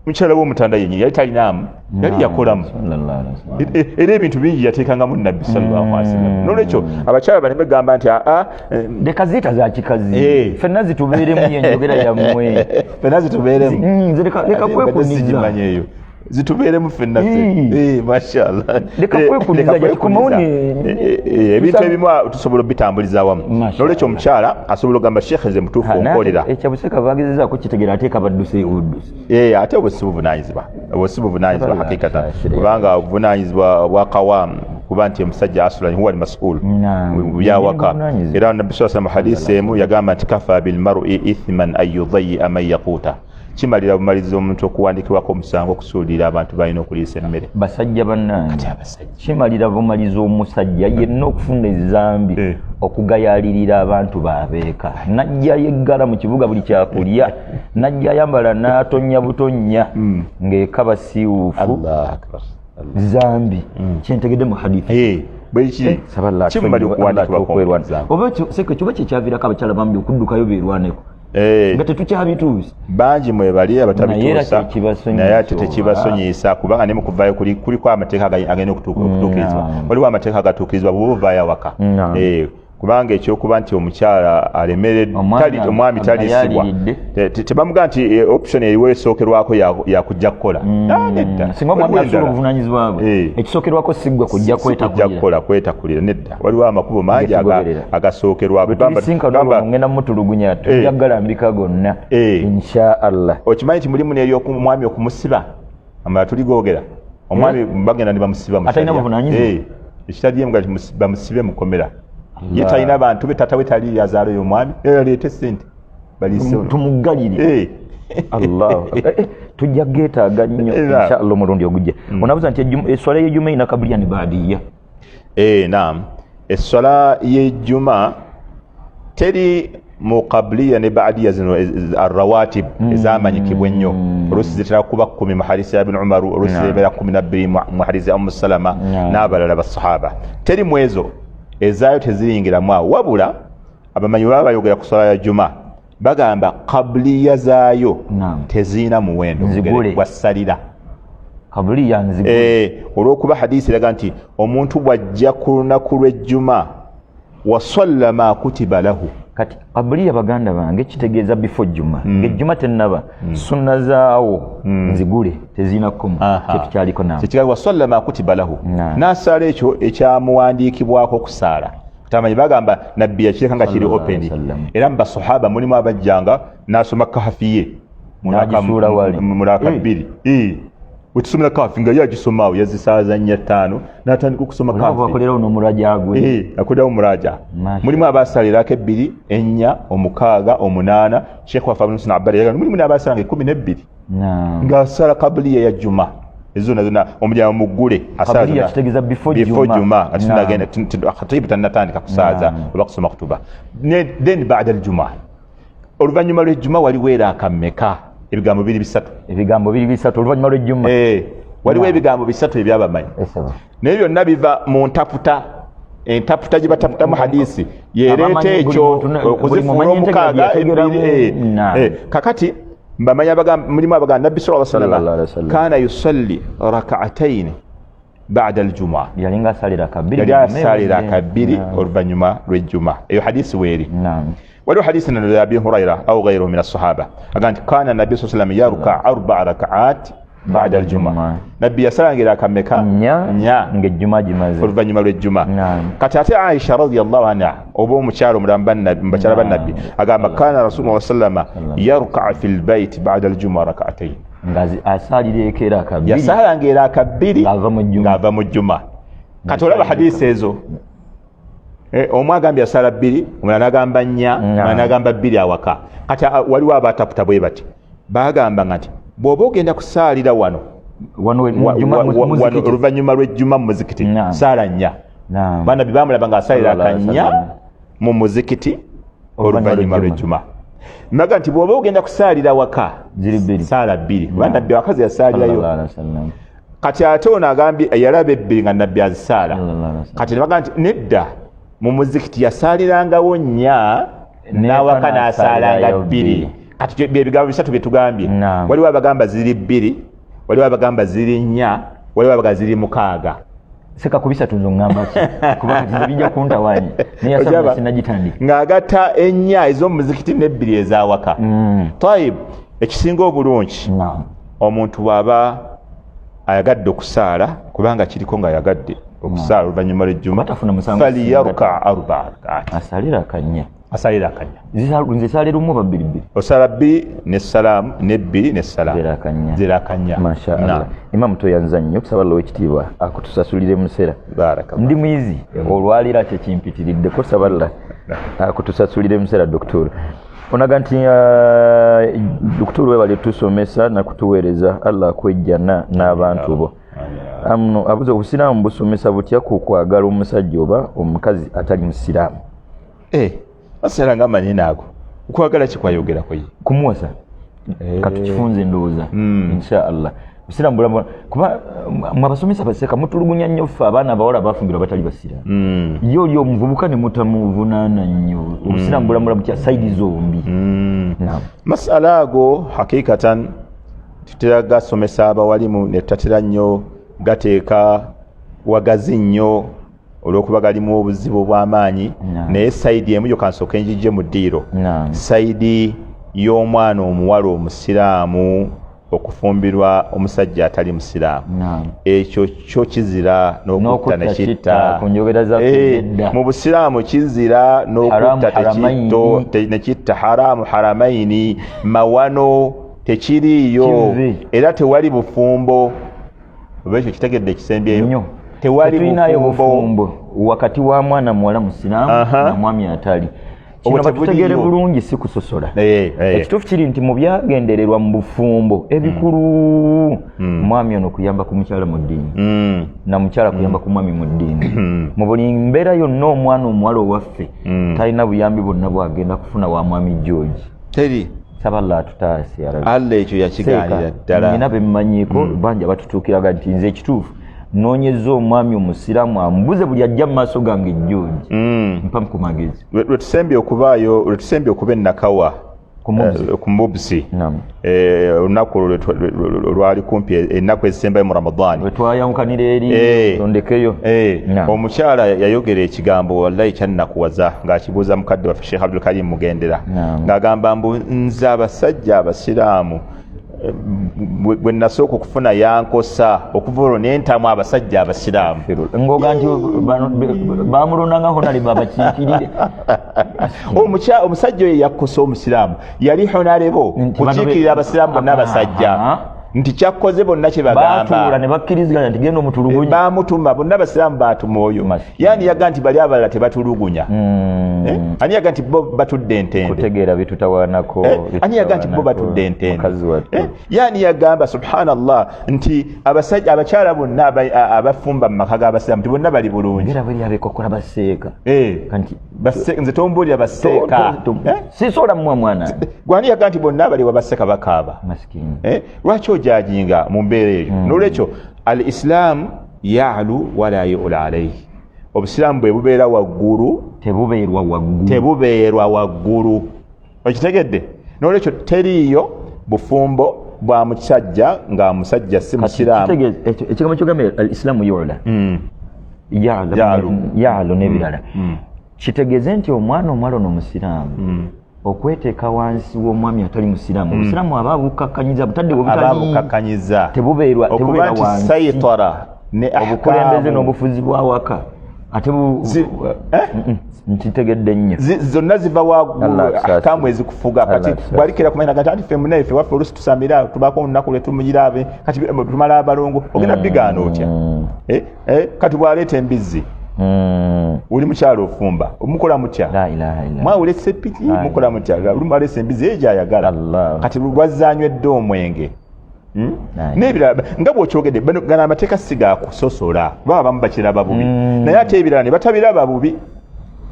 mukyala w'omutanda yennyini yali talinamu yali yakolamu era ebintu bingi yateekangamu Nabbi sallallahu alaihi wasallam n'olwekyo abakyala baleme gamba nti leka ziyita za kikazi ffenna zitubeeremu yenjogera yammwe ffenna zitubeeremu leka kwekuniza sigimanyi eyo zitubeeremu ffenna mashallah leka kwekuniza jakumauni ebintu ebimu tusobola obitambuliza wamu n'olwekyo omukyala asobola ogamba sheekhe nze mutuufu onkolera ekyabuseka bagezezaako kitegeera ateeka badduse obuddusi ate obwo si buvunaanyizibwa hakikatan kubanga obuvunaanyizibwa bwa kawamu kuba nti omusajja asulani huwa almas'ul byawaka era nabbi saa sallam hadisi emu yagamba nti kafa bilmar'i ithman an yudayyi'a man yaquuta kimalira bumaliza omuntu okuwandikibwako omusango okusuulira abantu balina okuliisa emmere basajja bannange kimalira bumaliza omusajja yenna okufuna ezambi okugayalirira abantu babeeka najja yeggala mu kibuga buli kyakulya najja ayambala n'atonya butonya ng'ekaba siwuufu zambi kyentegedde mu hadithi oba seke kiba kyekyaviirako abakyala bambi okuddukayo beerwaneko nga tetukyabituusa bangi mwebali abatabituusa naye ate tekibasonyisa kubanga ne mukuvayo kuliko amateeka agenda okutuukirizibwa waliwo amateeka agatuukirizibwa bwe buvaayo awaka kubanga ekyokuba nti omukyala alemereddwa omwami talisibwa tebamugaa nti option eriwo esookerwako yakujja kukola nedda singa omwami asuula obuvunanyizibwa bwe ekisookerwako siggwe kujja kwetakulira nedda waliwo amakubo mangi agasookerwako ngenda mutulugunya tujja galambika gonna inshallah okimanyi nti mulimu neri omwami okumusiba amala tuligoogera omwami bagenda ne bamusiba atalina buvunanyizibwa ekitaliemu nga bamusibe mukomera ye talina abantu be tata we tali yazaalayo omwami aleete sente tumugalire allah tujja geetaaga nnyo inshallah omulundi ogujja onabuuza nti eswala y'ejjuma erina kabuliya ne baadiya naam eswala y'ejjuma teri mu kabuliya ne baadiya zino arrawatib ezamanyikibwa ennyo oluusi zitera kuba 10 mu hadisi ya ibn umar oluusi zibeera 12 mu hadisi ya ummu salama n'abalala basahaba teri mu ezo ezaayo teziringiramu awo wabula abamanyi baba bayogera ku swala ya juma bagamba kabuliya zaayo teziina muwendo gwasalira kabuliya nzigule olw'okuba hadisi eraga nti omuntu bw'ajja ku lunaku lw'ejjuma wasalla ma kutiba lahu kati kabuliya baganda bange kitegeeza bifo jjuma ng'ejjuma tennaba sunna zaawo nzigule teziina kkomo kyetukyaliko nawe kyekigali wasalla ma kutiba lahu n'asaala ekyo ekyamuwandiikibwako okusaala tamanyi bagamba nabbi yakireka nga kiri open era mu basahaba mulimu abajjanga n'asoma kahafiye mulaka bbiri wetusomera kafi nga yagisomaawo yazisaaza 5 n'atandika okusoma kafi akolera ono omuraja gwe akolerawo omuraja mulimu abasalirako 2 4 6 8 sheekh wafa ibn Abbas yaga mulimu n'abasalanga 12 ng'asala kabuliya ya juma ezona zona omujja mugule asala kitegeza before juma atunagenda khatibu tanatandika kusaaza oba kusoma kutuba then ba'da al-juma oluvannyuma lw'ejjuma waliwo era akammeka ebigambo 2-3 oluvannyuma lw'ejjuma waliwo ebigambo 3 ebyabamanyi naye byonna biva mu ntaputa entaputa gye bataputamu hadisi yereeta ekyo okuzifuula omukaaga kakati mbamanya mulimu abagamba nabbi sallallahu alaihi wasallam kana yusalli rak'atayn ba'da al-jumu'ah yalinga asalira kabiri oluvannyuma lw'ejjuma eyo hadisi weeri waliwo hadisi nano ya Abi Hurayra au ghayruhu min as-sahaba aganti kana nabbi sallallahu alaihi wasallam yaruka 4 rak'at ba'da al-jumu'ah nabbi yasalangira akameka nya ng'ejjuma gimaze oluvannyuma lw'ejjuma kati ate Aisha radhiyallahu anha oba omukyalo mulamba bakyala ba nabbi agamba kana rasulullah sallallahu alaihi wasallam yaruka fil bayt ba'da al-jumu'ah rak'atayn ngazi asalira ekera kabiri yasalangira akabiri ng'ava mu jjuma kati olaba hadisi ezo omu agambye asala 2 omulala n'agamba 4 omulala n'agamba 2 awaka kati waliwo abataputa bwe bati bagamba nti bw'oba ogenda kusaalira wano oluvannyuma lw'ejjuma mu muzikiti saala 4 bannabbi bamulaba ng'asaalira akanya mu muzikiti oluvannyuma lw'ejjuma naga nti bw'oba ogenda kusaalira waka saala 2 bannabbi abakazi yasaalirayo kati ate ono agambye yalaba 2 nga nabbi azisaala kati ne baga nti nedda mu muzikiti yasaalirangawo 4 n'awaka n'asaalanga 2 kati byebigambo 3 byetugambye waliwo abagamba ziri 2 waliwo abagamba ziri 4 waliwo abagamba ziri 6 seka kubisa tunzo ngamba ki kubanga bijja kuntawanya niye asaba sinagitandika ng'agatta 4 ez'omuzikiti ne2 ezawaka tayib ekisinga obulungi omuntu bw'aba ayagadde okusaala kubanga kiriko nga ayagadde okusaala oluvannyuma lw'ejjuma batafuna musango falyaruka arba rakaat asalira akanya nzisale lumu babiri osala bbiri n'essalaamu n'ebbiri n'essalaamu zirakanya mashaallah imam toyanza nnyo kusaba Allah w'ekitiibwa akutusasulire musera ndi muyizi olwalira kyekimpitiridde ko saba Allah akutusasulire musera doktor onaga nti doktor webali tusomesa nakutuweereza Allah akwejjana n'abantu bo amno abuze obusiraamu busomesa butya ku kwagala omusajja oba omukazi atali musiraamu asera nga manene ago okwagala kikwayogera koye kumuwasa katukifunze ndowooza inshallah busiraamu bulamba kuba mwabasomesa baseka mutulugunya nnyo ffe abaana abawala bafumbirwa batali basiraamu yo oli omuvubuka ne mutamuvunaana nnyo obusiraamu bulambula butya saidi zombi masala ago hakikatan tutera gasomesa abawalimu ne tutatera nnyo gateeka wagazi nnyo olw'okuba galimu obuzibu obw'amaanyi naye sayidi emu yokansooka enjijje mu ddiiro sayidi y'omwana omuwala omusiraamu okufumbirwa omusajja atali musiraamu ekyo kyo kizira n'okutta nekitta mu busiraamu kizira n'okutta nekitta haramu haramaini mawano tekiriiyo era tewali bufumbo oba ekyo kitegedde ekisembyeyo tewali bufumbo wakati wa mwana muwala musiraamu na mwami atali kino batutegere bulungi si kusosola ekituufu kiri nti mu byagendererwa mu bufumbo ebikulu mwami ono kuyamba ku mukyala mu ddiini na mukyala kuyamba ku mwami mu ddiini mu buli mbeera yonna omwana omuwala owaffe talina buyambi bwonna bwagenda kufuna wa mwami George teri saballa atutaasi Allah ekyo yakigaanira ddala nina bemumanyiiko banja batutuukiraga nti nze ekituufu noonyeza omwami omusiraamu ambuze buli ajja mu maaso gange George mpa ku magezi lwetusembye okuba ennakawa ku mubusi olunaku olwali kumpi ennaku ezisembayo mu ramadaani wetwayawukanira eri ondekeyo omukyala yayogera ekigambo wallahi kyannakuwaza ng'akibuuza mukadde waffe Sheikh Abdul Karim Mugendera ng'agamba mbu nze abasajja abasiraamu bwe nasooka okufuna yankosa okuva olwo nentamu abasajja abasiraamu ngoga nti bamulondangako nali babakiikirire omusajja oyo yakkosa omusiraamu yali honarebo kukiikirira abasiraamu bonna abasajja nti kyakoze bonna kye bagamba ne bakkiriziganya nti genda omutulugunya bamutuma bonna abasiraamu batuma oyo yani yaga nti bali abalala tebatulugunya ani yaga nti bo batudde entende kutegeera bitutawanako ani yaga nti bo batudde entende yani yagamba subhanallah nti abasajja abakyala bonna abafumba mu maka g'abasiraamu ti bonna bali bulungi era bali abekokola baseeka kanti baseeka nze tombuulira baseeka sisobola mmwe mwana gwani yaga nti bonna bali wabaseka bakaaba lwaki ojajinga mu mbeera eyo n'olwekyo al islam ya'lu wala yu'la alayhi obusiraamu bwe bubeera waggulu tebubeerwa waggulu okitegedde n'olwekyo teriiyo bufumbo bwa musajja nga musajja si musiraamu ekigambo kyogambye al islamu ya'lu n'ebirala kitegeeze nti omwana omuwala ono musiraamu okweteeka wansi w'omwami atali musiraamu obusiraamu aba bukakkanyiza butadde bukakkanyiza tebubeerwa wansi sayitara ne obukulembeze n'obufuzi bwa waka ate ntitegedde nnyo zonna ziva waggulu akamu ezikufuga kati bwalikira kumanya kati ati ffe munaife waffe olusi tusamira tubako olunaku lwe tumuyiraabe kati tumala abalongo ogenda bigaana otya kati bwaleeta embizzi uli mukyalo ofumba omukola mutya mwawule sepiki mukola mutya lumaleesa embizzi eyo gyayagala kati lwazanywedde omwenge n'ebirala nga bw'okyogedde gana amateeka si gakusosola baba bamu bakiraba bubi naye ate ebirala ne batabiraba bubi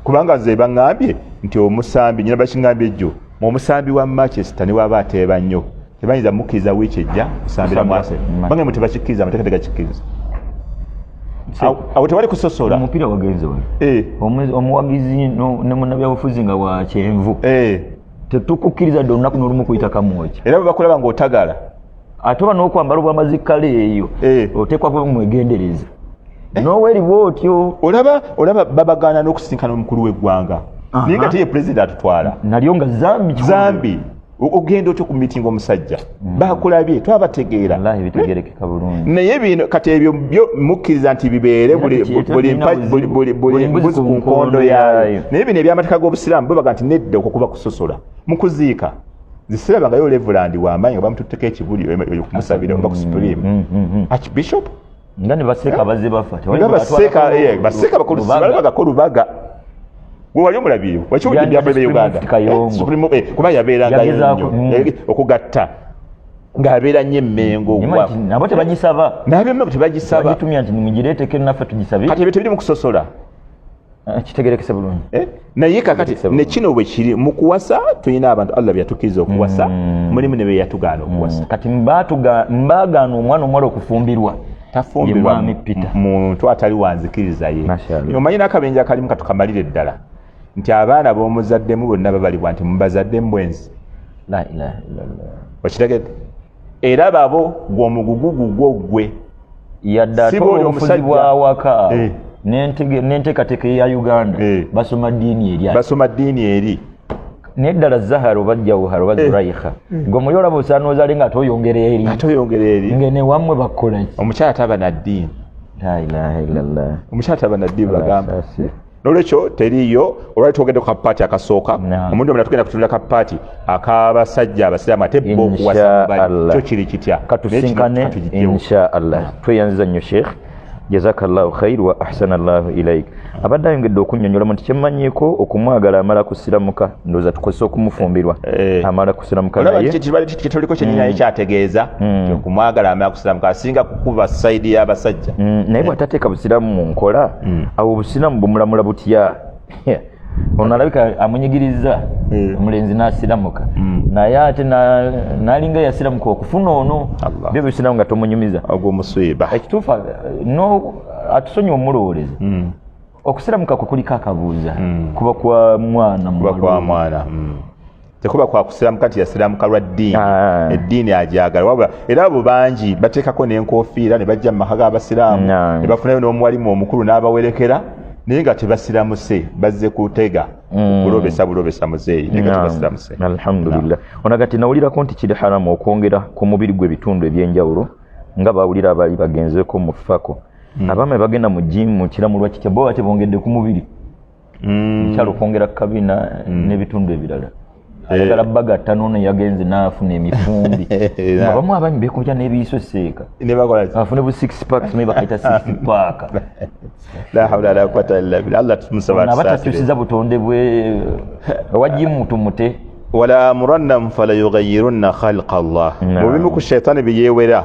kubanga nze baŋŋambye nti omusambi nyina bakiŋŋambye ejjo omusambi wa Manchester ne waba ateeba nnyo tebayinza mukkiriza wiiki ejja kusambira mwase bange mu tebakikkiriza amateeka tegakikkiriza awo tewali kusosola omupiira wagenze wali omuwagizi ne munnabyabufuzi nga wa kyenvu tetukukkiriza dde olunaku n'olumu kuyita kamwoki era bwe bakulaba ng'otagala ate oba n'okwambala obwamazikkale eyo oteekwa kuba mwegendereza n'oweriwo otyo olaba babagaana n'okusisinkana omukulu w'eggwanga naye nga teye pulezidenti atutwala nalyo nga zambi ogenda otyo ku meeting omusajja bakulabye twabategeera wallahi bitegerekeka bulungi naye bino kati ebyo byo mukkiriza nti bibeere buli mbuzi ku nkondo yayo naye bino ebyamateeka g'obusiraamu babaga nti nedda okwo kuba kusosola mu kuziika zisirabangayo Reverend w'amaanyi nga bamututteko ekibuli okumusabira oba ku supreme archbishop nga ne baseka bazze bafa baseka bakolusibalabagako lubaga gwe wali omulabire wakiwulidde byaffe Uganda kuba yabeerangayo nnyo okugatta ng'abeera nnyo emmengo nabo tebagisaba n'abemmengo tebagisaba bagitumya nti nimugireeteko naffe tugisabe kati ebyo tebiri mu kusosola kitegerekese bulungi naye kakati nekino bwe kiri mu kuwasa tulina abantu Allah byatukkiriza okuwasa mulimu ne be yatugaana okuwasa kati mbaagaana omwana omuwala okufumbirwa tafumbirwa muntu atali wanzikiriza ye omanyi n'akabenje akalimu katukamalire ddala nti abaana b'omuzaddemu bonna babalibwa nti mubazaddemu bwenzi okitegedde era babo gw'omugugu gwe yadde ate obufuzi bwawaka n'enteekateeka ya Uganda basoma ddiini eri neddala Zahara oba Jawhara oba Zulaikha ng'omuli olaba osaana ozaale nga toyongera eri ngene wammwe bakola ki omukyala taba na ddiini la ilaha illallah omukyala taba na ddiini bagamba n'olwekyo teriiyo olwali twogedde ku kapaati akasooka omuntu omulala tugenda kutunda kapaati ak'abasajja abasiraamu ate bo okuwasa mubali kyo kiri kitya katusinkane inshaallah tweyanziza nnyo sheekh jazakallahu khair wa ahsanallahu ilaik abadde ayongedde okunnyonnyola nti kyemmanyiiko okumwagala amala kusiramuka ndowooza tukozesa okumufumbirwa amala kusiramuka naye kyetoliko kyeninaye kyategeeza okumwagala amala kusiramuka asinga kukuba sayidi y'abasajja naye bw'atateeka busiraamu mu nkola awo obusiraamu bumulamula butya ono alabika amunyigiriza omulenzi n'asiramuka naye ate n'alinga yasiramuka okufuna ono byo bisiraamu nga tomunyumiza ogwo musiiba ekituufu atusonye omulowooleza okusiramuka kwe kuliko akabuuza kuba kwa mwana tekuba kwa kusiramuka nti yasiramuka lwa ddiini eddiini ajagala wabula era abo bangi bateekako n'enkofiira ne bajja mu maka g'abasiraamu ne bafunayo n'omuwalimu omukulu n'abawerekera naye nga tebasiramuse bazze kutega bulobesa muzeeyi naye nga tebasiramuse alhamdulillah onagati nawulirako nti kiri haramu okwongera ku mubiri gwe ebitundu ebyenjawulo nga bawulira abaali bagenzeko mu fako abaami bagenda mu jimu kiramu lwakitya bo ate bongedde ku mubiri kyalo okwongera kabina n'ebitundu ebirala ayagala bagatta noono yagenze n'afuna emifumbi abamu abaami beekobya n'ebiiso seeka afune bu 6 packs naye bakaita 6 pack la hawla wala quwwata illa billah Allah tumusaba abatakyusiza butonde bwe wajimu tumute wala amurannahum fala yughayyirunna khalqa Allah mubimu ku shaytaani biyewera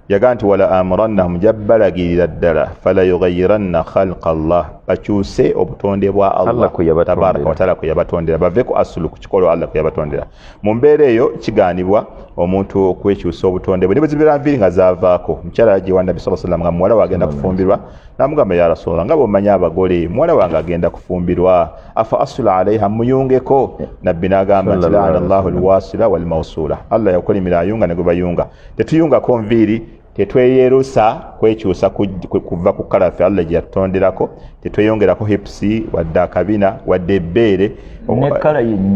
yaga nti wala amurannahum jabbalagirira ddala fala yughayiranna khalqa Allah bakyuse obutonde bwa Allah tabaraka wa taala kwe yabatondera bave ku asulu ku kikolo Allah kwe yabatondera mu mbeera eyo kigaanibwa omuntu okwekyusa obutonde bwe nebwezibira nviri nga zaavaako mukyala yagiwa Nabbi sallallahu alaihi wasallam nga muwala wagenda kufumbirwa namugamba ya Rasulullah nga bw'omanya abagole muwala wange agenda kufumbirwa afa asulu alaiha muyungeko Nabbi n'agamba nti laana Allahu alwasila walmawsula Allah yakolimira ayunga ne gwe bayunga tetuyungako nviri tetweyerusa kwekyusa kuva ku kalafi Allah gye yatonderako tetweyongerako hipsi wadde akabina wadde ebbeere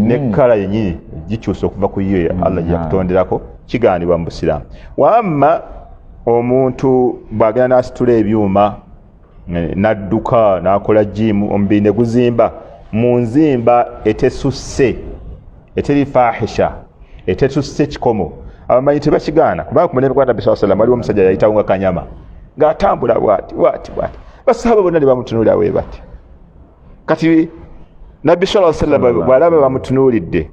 nekkala yennyini gikyusa okuva ku yo Allah gye yakutonderako kigaanibwa mu busiraamu wamma omuntu bw'agenda n'asitula ebyuma n'adduka n'akola jimu omubiri ne guzimba mu nzimba etesusse eteri fahisha etetusse kikomo abamanyi tebakigaana kubanga ku mulembe gwa Nabbi sallallahu alaihi wasallam waliwo omusajja yayitawo nga kanyama ng'atambula bwati basahaba bonna ne bamutunuulira bwe bati kati Nabbi sallallahu alaihi wasallam bw'alaba bamutunuulidde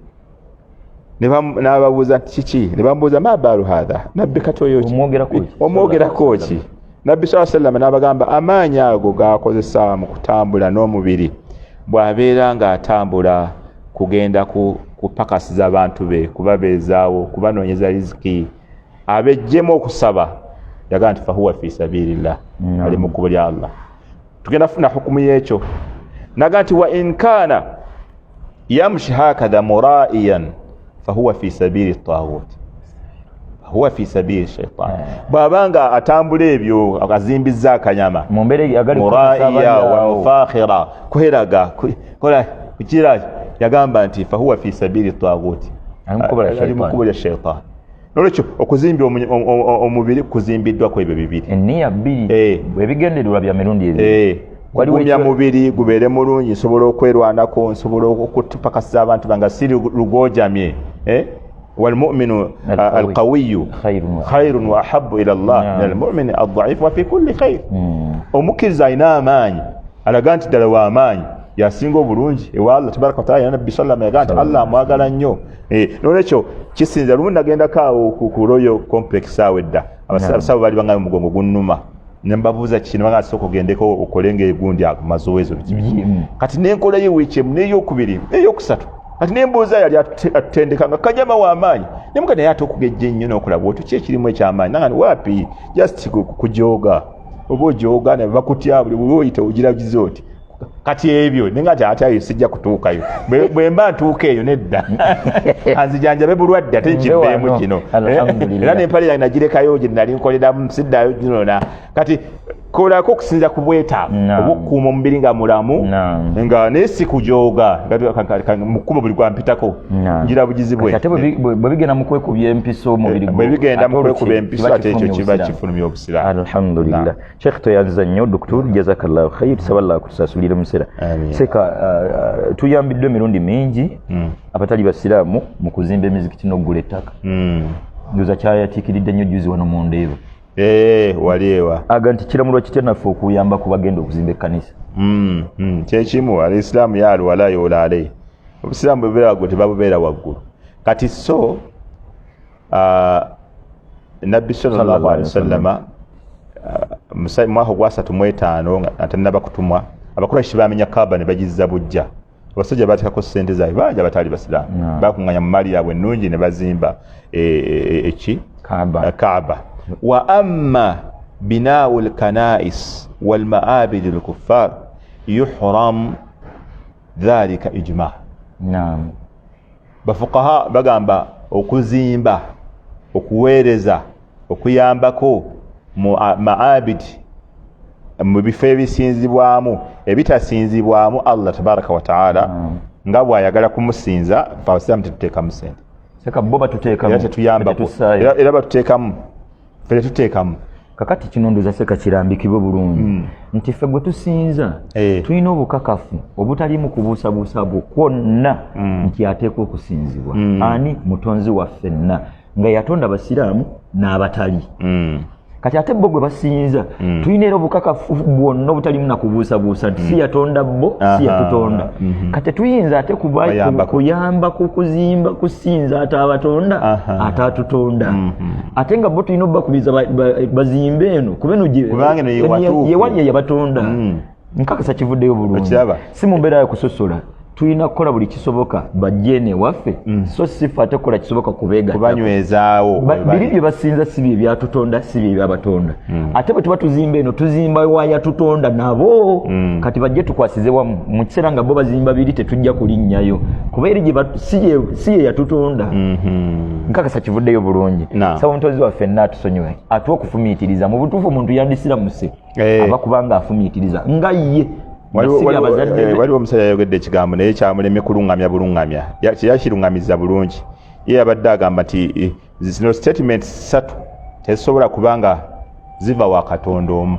n'ababuuza nti kiki ne bamubuuza ma baalu hadha Nabbi kati oyo omwogerako ki Nabbi sallallahu alaihi wasallam n'abagamba amaanyi ago g'akozesa mu kutambula n'omubiri bw'abeera ng'atambula kugenda kupakasiza abantu be kubabeezaawo kubanoonyeza riziki abejjemu okusaba yagaa nti fahuwa fi sabilillah ali mu kkubo lya Allah tugenda kufuna hukumu y'ekyo nagaa nti wa in kaana yamshi hakadha muraiyan fahuwa fi sabili taghut fahuwa fi sabili shaitan bw'abanga atambula ebyo akazimbizza akanyama muraiya wa mufakhira kweraga kola kukira yagamba nti fahuwa fi sabili taghut ali mu kkubo lya shaytan nolwekyo okuzimba omubiri kuzimbiddwako ebyo bibiri enniya bbiri bwebigendererwa bya mirundi ebiri gumya mubiri gubeere mulungi nsobola okwerwanako nsobola okupakasiza abantu banga si lugojamye والمؤمن القوي خير واحب الى الله من المؤمن الضعيف وفي كل خير omukkiriza alina amaanyi alaga nti ddala wa amaanyi yasinga obulungi ewa Allah tabaraka wa taala nabbi sallallahu alayhi wa sallam Allah amwagala nnyo nolwekyo kisinza lumu nagendako awo ku Royal Complex awo edda abasawo bali bangayo mugongo gunnuma nembabuuza kino banga soko gendeko okolenga egundi amazowezo kati nenkola ye wiiki emu n'eyokubiri n'eyokusatu kati nembuuza yali atendekanga kajama wa amaanyi nemuka naye ate okugejja ennyo n'okulaba otu ki ekirimu ekyamaanyi nangani waapi just kujoga oba ojoga ne bakutya buli bwe oyita ogiragiza oti kati ebyo nenga ate sijja kutuukayo bwe mba ntuuka eyo nedda anzijanjabe bulwadde ate nkibbeemu kino era n'empale yange nagirekayo gye nali nkoleramu siddayo ginona kati kolako okusinza ku bwetaavu oba okukuuma omubiri nga mulamu nga naye si kujoga mu kkubo buli gwampitako ngira bugizi bwe ate bwe bigenda mu kwekubya empiso omubiri bwe bigenda mu kwekuba empiso ate ekyo kiba kifulumya obusiraamu alhamdulillah Sheikh toyanziza nnyo Dr. jazakallahu khayr saballahu kusasulira musera seka tuyambiddwe emirundi mingi abatali basiraamu mu kuzimba emizikiti n'oggula ettaka ndoza kyayatiikiridde nnyo juzi wano mu Ndeeba wali ewa aga nti kiramulwa kitya naffe okuyamba ku bagenda okuzimba ekkanisa kyekimu alislaamu yaalu wala yola alaihi obusiraamu bwebeera waggulu tebabubeera waggulu kati so nabbi sallallahu alaihi wasallama mwaka gwa 35 nga tannaba kutumwa abakuraishi bamenya Kaaba ne bagizza bujja abasajja batekako ssente zaabwe banja batali basiraamu bakuŋŋanya mu maali yaabwe ennungi ne bazimba Kaaba wa amma binau lkanais walmaabidi lkuffar yuhram dhalika ijma bafuqaha bagamba okuzimba okuweereza okuyambako mu maabidi mu bifo ebisinzibwamu ebitasinzibwamu Allah tabaraka wa taala nga bw'ayagala kumusinza abasiraamu tetuteekamu sente seka bo batuteekamu era tetuyambako era batuteekamu fere tuteekamu kakati kino ndoza seka kirambikibwe bulungi nti ffe gwe tusinza tulina obukakafu obutalimu kubuusabuusa bwonna nti ateekwa okusinzibwa ani mutonzi waffenna nga yatonda basiraamu n'abatali kati ate bo gwe basinza tulina era obukakafu bwonna obutalimu nakubuusabuusa nti si yatonda bo si yatutonda kati tuyinza ate kuyamba kukuzimba kusinza ate abatonda ate atutonda ate nga bo tulina obubakubiriza bazimbe eno kubeno yewali yeyabatonda nkakasa kivuddeyo bulungi si mu mbeera yakusosola tulina kukola buli kisoboka bajene waffe so sifa ate kukola kisoboka kubanywezaawo biri bye basinza si bye byatutonda si bye byabatonda ate bwe tuba tuzimba eno tuzimba wayatutonda nabo kati bajje tukwasize wamu mu kiseera nga bo bazimba biri tetujja kulinnyayo kuba eri si ye yatutonda nkakasa kivuddeyo bulungi saba omutozi waffe naatusonyiwe ate okufumiitiriza mu butuufu omuntu yandisira muse aba kubanga afumiitiriza nga ye waliwo omusajja yayogedde ekigambo naye kyamulemye kulungamya bulungamya kyeyakirungamiza bulungi ye yabadde agamba nti zino statement 3 tezisobola kubanga ziva wa Katonda omu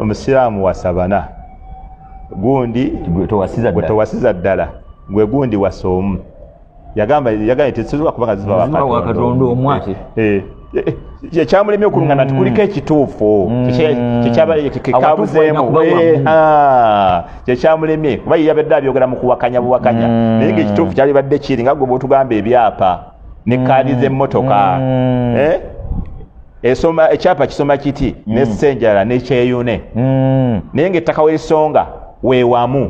omusiraamu wasabana gundi gwe towasiza ddala gwe gundi wasoomu yagamba tezisobola kubanga ziva wa Katonda omu ate kyamulemye okulungana nti kuliko ekituufu kyekyabuzeemu kyekyamulemye kuba yabadde abyogera mu kuwakanya buwakanya naye ngaekituufu kyali badde kiri nga gwe bwotugamba ebyapa ne kaadi z'emmotoka ekyapa kisoma kiti n'essenjala n'ekyeyune naye ngaettaka weesonga weewamu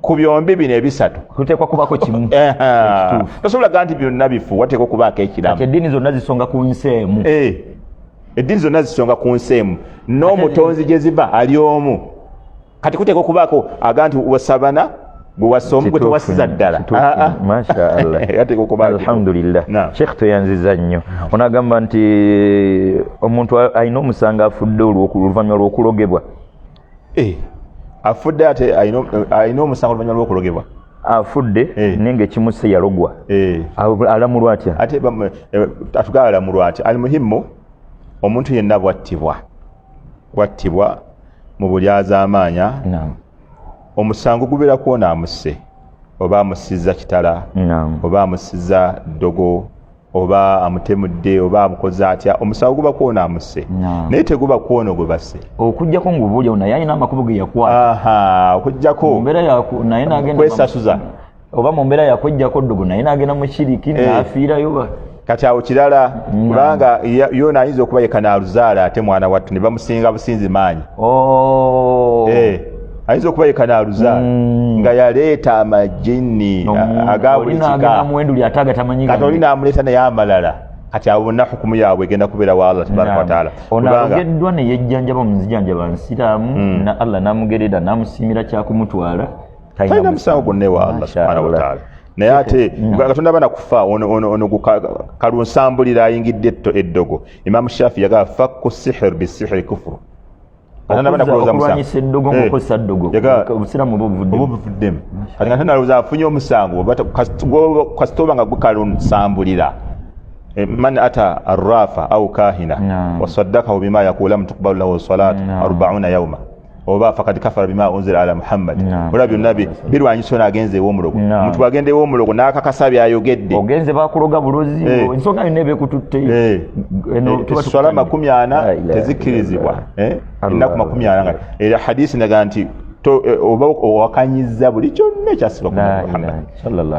ku byombi bino ebisatu tuteekwa kubako kimu tosobola gaa nti byonna bifu wateekwa okubaako ekiramu eddiini zonna zisonga ku nsi emu eddiini zonna zisonga ku nsi emu n'omutonzi gye ziva ali omu kati kuteekwa okubaako aga nti wasabana gwe wasoomu gwe tewasiza ddala alhamdulillah Sheikh toyanziza nnyo onagamba nti omuntu alina omusango afudde oluvannyuma lw'okulogebwa afudde ate alina omusango oluvannyuma lw'okulogebwa afudde nenge kimuse yalogwa alamulwa atya ate atugala alamulwa atya alimuhimu omuntu yenna bwattibwa mu bulyazaamaanya omusango gubeera kwona amusse oba amussizza kitala oba amussizza ddogo oba amutemudde oba amukoze atya omusango guba kwona amusse naye teguba kwono gwe basse okujjako ngubulya naye alina amakubo ge yakwata okujjako naye nagenda kwesasuza oba mu mbeera yakwejjako ddogo naye nagenda mu shiriki n'afiirayo kati awo kirala kubanga yona ayinza okuba yekanaaluzaala ate mwana wattu ne bamusinga businzi maanyi ayinza okuba yekanaaluzaala nga yaleeta amajini agabuli kika oli n'amuleeta naye amalala kati abo bonna hukumu yaabwe egenda kubeera wa Allah tabaraka wa taala onageddwa ne yejjanjaba muzijjanjaba nsiraamu na Allah n'amugerera n'amusiimira kyakumutwala talina musango gwonna ewa Allah subhanahu wa taala naye ate katonda bana kufa ono kalunsambulira ayingidde eddogo Imam Shafi yagamba fakku sihir bisihiri kufuru okulwanyisa eddogo mukozesa ddogo obusiramu obuvuddemu kati nga tonalowooza afunye omusango kasitoba nga gukalunsambulira man ata arrafa au kahina wasaddakahu bima yaqulu lam tuqbalu lahu salat 40 yawma oba fakad kafara bima unzila ala Muhammad ola byonna birwanyisa n'agenze ew'omulogo omuntu agenda ew'omulogo n'akakasa byayogedde ogenze bakuloga bulozi ensonga yonna ebekututte swala 40 tezikkirizibwa ennaku 40 era hadisi ndaga nti oba owakanyizza buli kyonna ekyasibwa ku Muhammad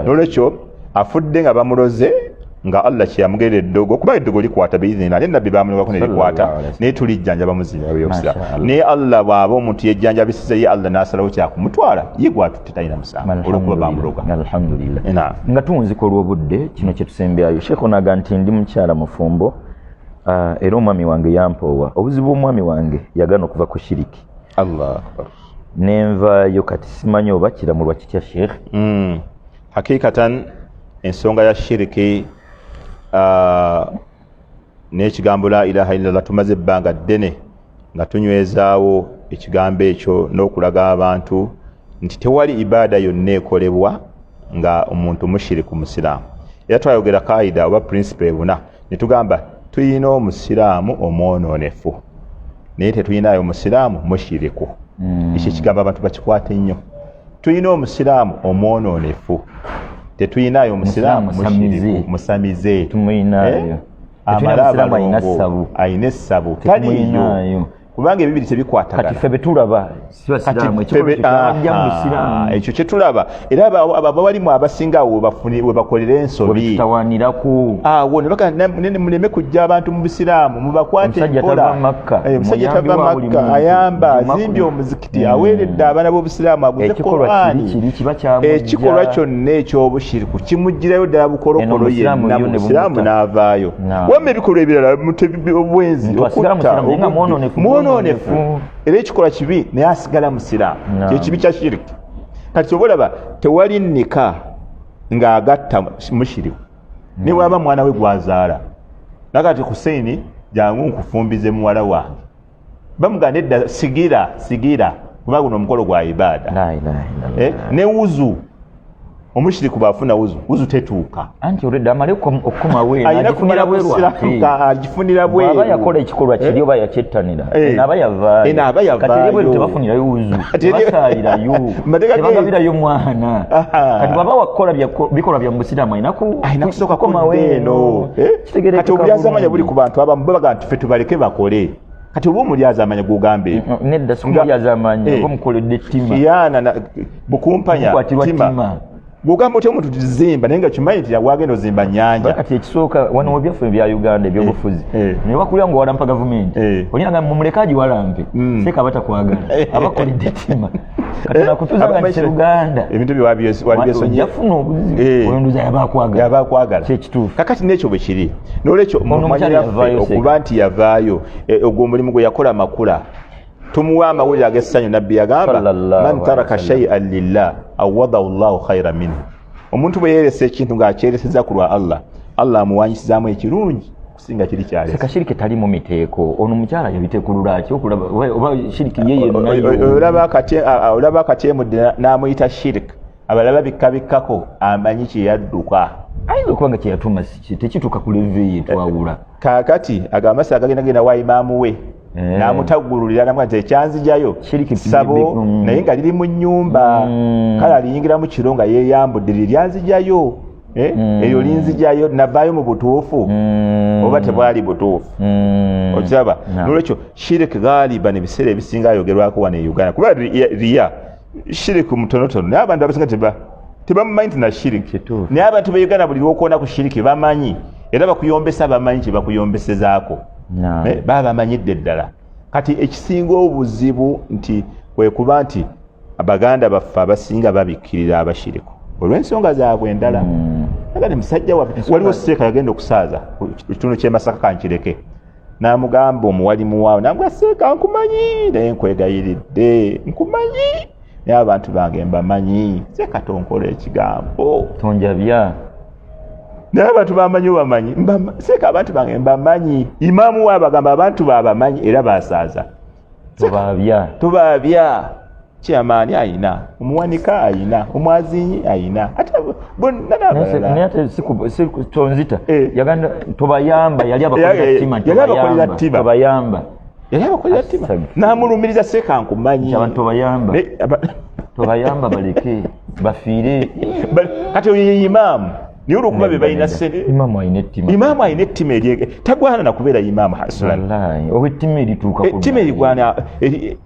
n'olwekyo afudde nga bamuloze nga Allah kyamugerera eddogo kuba eddogo likwata biizinina ate nabbi bamulekako ne likwata naye tulijjanjaba muzina byobusira naye Allah bw'aba omuntu yejjanjabisiza ye Allah n'asalawo kyakumutwala ye gwatutte talina musango olwokuba bamuloga alhamdulillah nga tunzika olw'obudde kino kye tusembyayo Sheikh onaga nti ndi mukyala mufumbo era omwami wange yampoowa obuzibu omwami wange yagana okuva ku shiriki Allah akbar nenvaayo kati simanyi oba kiramulwa kitya Sheikh hakikatan ensonga ya shiriki n'ekigambo la ilaha illallah tumaze ebbanga ddene nga tunywezaawo ekigambo ekyo n'okulaga abantu nti tewali ibaada yonna ekolebwa nga omuntu mushiriku musiraamu era twayogera kaida oba principle ebuna ne tugamba tuyina omusiraamu omwononefu naye tetuyinayo omusiraamu mushiriku ekyo ekigambo abantu bakikwate nnyo tuyina omusiraamu omwononefu tetuyinayo omusiraamu mushiriku musamize tumuyinayo amalaabalongo ayina essabu taliyo kubanga ebibiri tebikwatagana kati ffe betulaba ekyo kyetulaba era abawalimu abasingawo we bakolera ensobi awo muleme kujja abantu mu busiraamu mubakwate empola omusajja tava Makka ayamba azimbye omuzikiti aweeredde abaana b'obusiraamu aguze Qur'ani ekikolwa kyonna ekyobushiriku kimugirayo ddala bukolokolo yenna mu busiraamu n'avaayo wamma ebikolwa ebirala obwenzi okutta mwononefu era ekikola kibi naye asigala musiraamu kyekibi kya shiriki kati obalaba tewali nnika ng'agatta mushiriku ne bwaba mwana we gwazaala nakati Huseini jangu nkufumbize muwala wange bamugamba edda sigira kuba guno omukolo gwa ibaada ne wuzu omushiriku bafuna wuzu tetuuka anti olwedde amale okukoma bweru agifunira bweru aba yakola ekikolwa kiri oba yakyettanira aba yavaayo kati bweru tebafunirayo wuzu tebasaalirayo tebagabirayo mwana kati baba wakola bikolwa bya musiraamu ayina kusooka koma weeno kati obulyazamanya buli ku bantu abamu babaga nti ffe tubaleke bakole kati oba omulyazamanya gugambe nedda simulyazamanya oba mukoledde ttima yana bukumpanya ttima gugamba otya omuntu tuzimba naye nga kimanyi nti wagenda ozimba nnyanja kati ekisooka wano byaffe bya Uganda ebyobufuzi naye wakulira ngu walampa gavumenti olinaga mumulekaji walampe seeka batakwagala abakoledde ttima kati nakutuuza nga nti Uganda ebintu byewalibyesonyi yafuna obuzibu olunduza yabakwagala kyekituufu kakati nekyo bwe kiri n'olwekyo mumanyiraffe okuba nti yavaayo ogwo omulimu gwe yakola makula tumuwa amawulire ag'essanyu nabbi yagamba man taraka shay'an lillah awadahu llahu khayran minhu omuntu bwe yeeresa ekintu ng'akyereseza ku lwa Allah amuwanyisizaamu ekirungi kusinga kiri kyalesa kashiriki tali mu miteeko ono mukyala yabiteekulula ki okulaba oba shiriki yeye olaba akati emudde n'amuyita shiriki abalaba bikkabikkako amanyi kye yadduka ayinza okuba nga kyeyatuma tekituuka ku levi yetwawula kaakati agamba agagenda wa imaamu we n'amutaggululira namga nti ekyanzijayo ssabo naye nga liri mu nnyumba kale aliyingiramu kiro nga yeeyambudde liryanzijayo eyo linzijayo navaayo mu butuufu oba tebwali butuufu okiraba nolwekyo shiriki galiban ebiseera ebisinga ayogerwako wano e Uganda kuba riya shiriki mutonotono naye abantu abasinga tebamumanyi nti na shiriki naye abantu be Uganda buli lwokuona ku shiriki bamanyi era bakuyombesa bamanyi kye bakuyombesezaako baba bamanyidde ddala kati ekisinga obuzibu nti kwekuba nti abaganda baffe abasinga babikkirira abashiriku olw'ensonga zaabwe endala agandi musajja waffe waliwo seeka yagenda okusaaza ekitundu ky'e Masaka kankireke n'amugamba omuwalimu waawe nagwa seeka nkumanyi naye nkwegayiridde nkumanyi naye abantu bange mbamanyi seeka tonkola ekigambo tonjabya naye abantu bamanyi bamanyi seeka abantu bange mbamanyi imaamu we abagamba abantu babamanyi era basaaza tubaabya kyamaani ayina omuwanika ayina omwazinyi ayina ate bonna tonzita yaganda tobayamba yali abakolera ttima n'amulumiriza seeka nkumanyi tobayamba baleke bafiire kati oyo imaamu niyo olwokuba be balina imaamu ayina ettima eryege tagwana nakubeera imaamu hasulan ettima erituuka ettima erigwana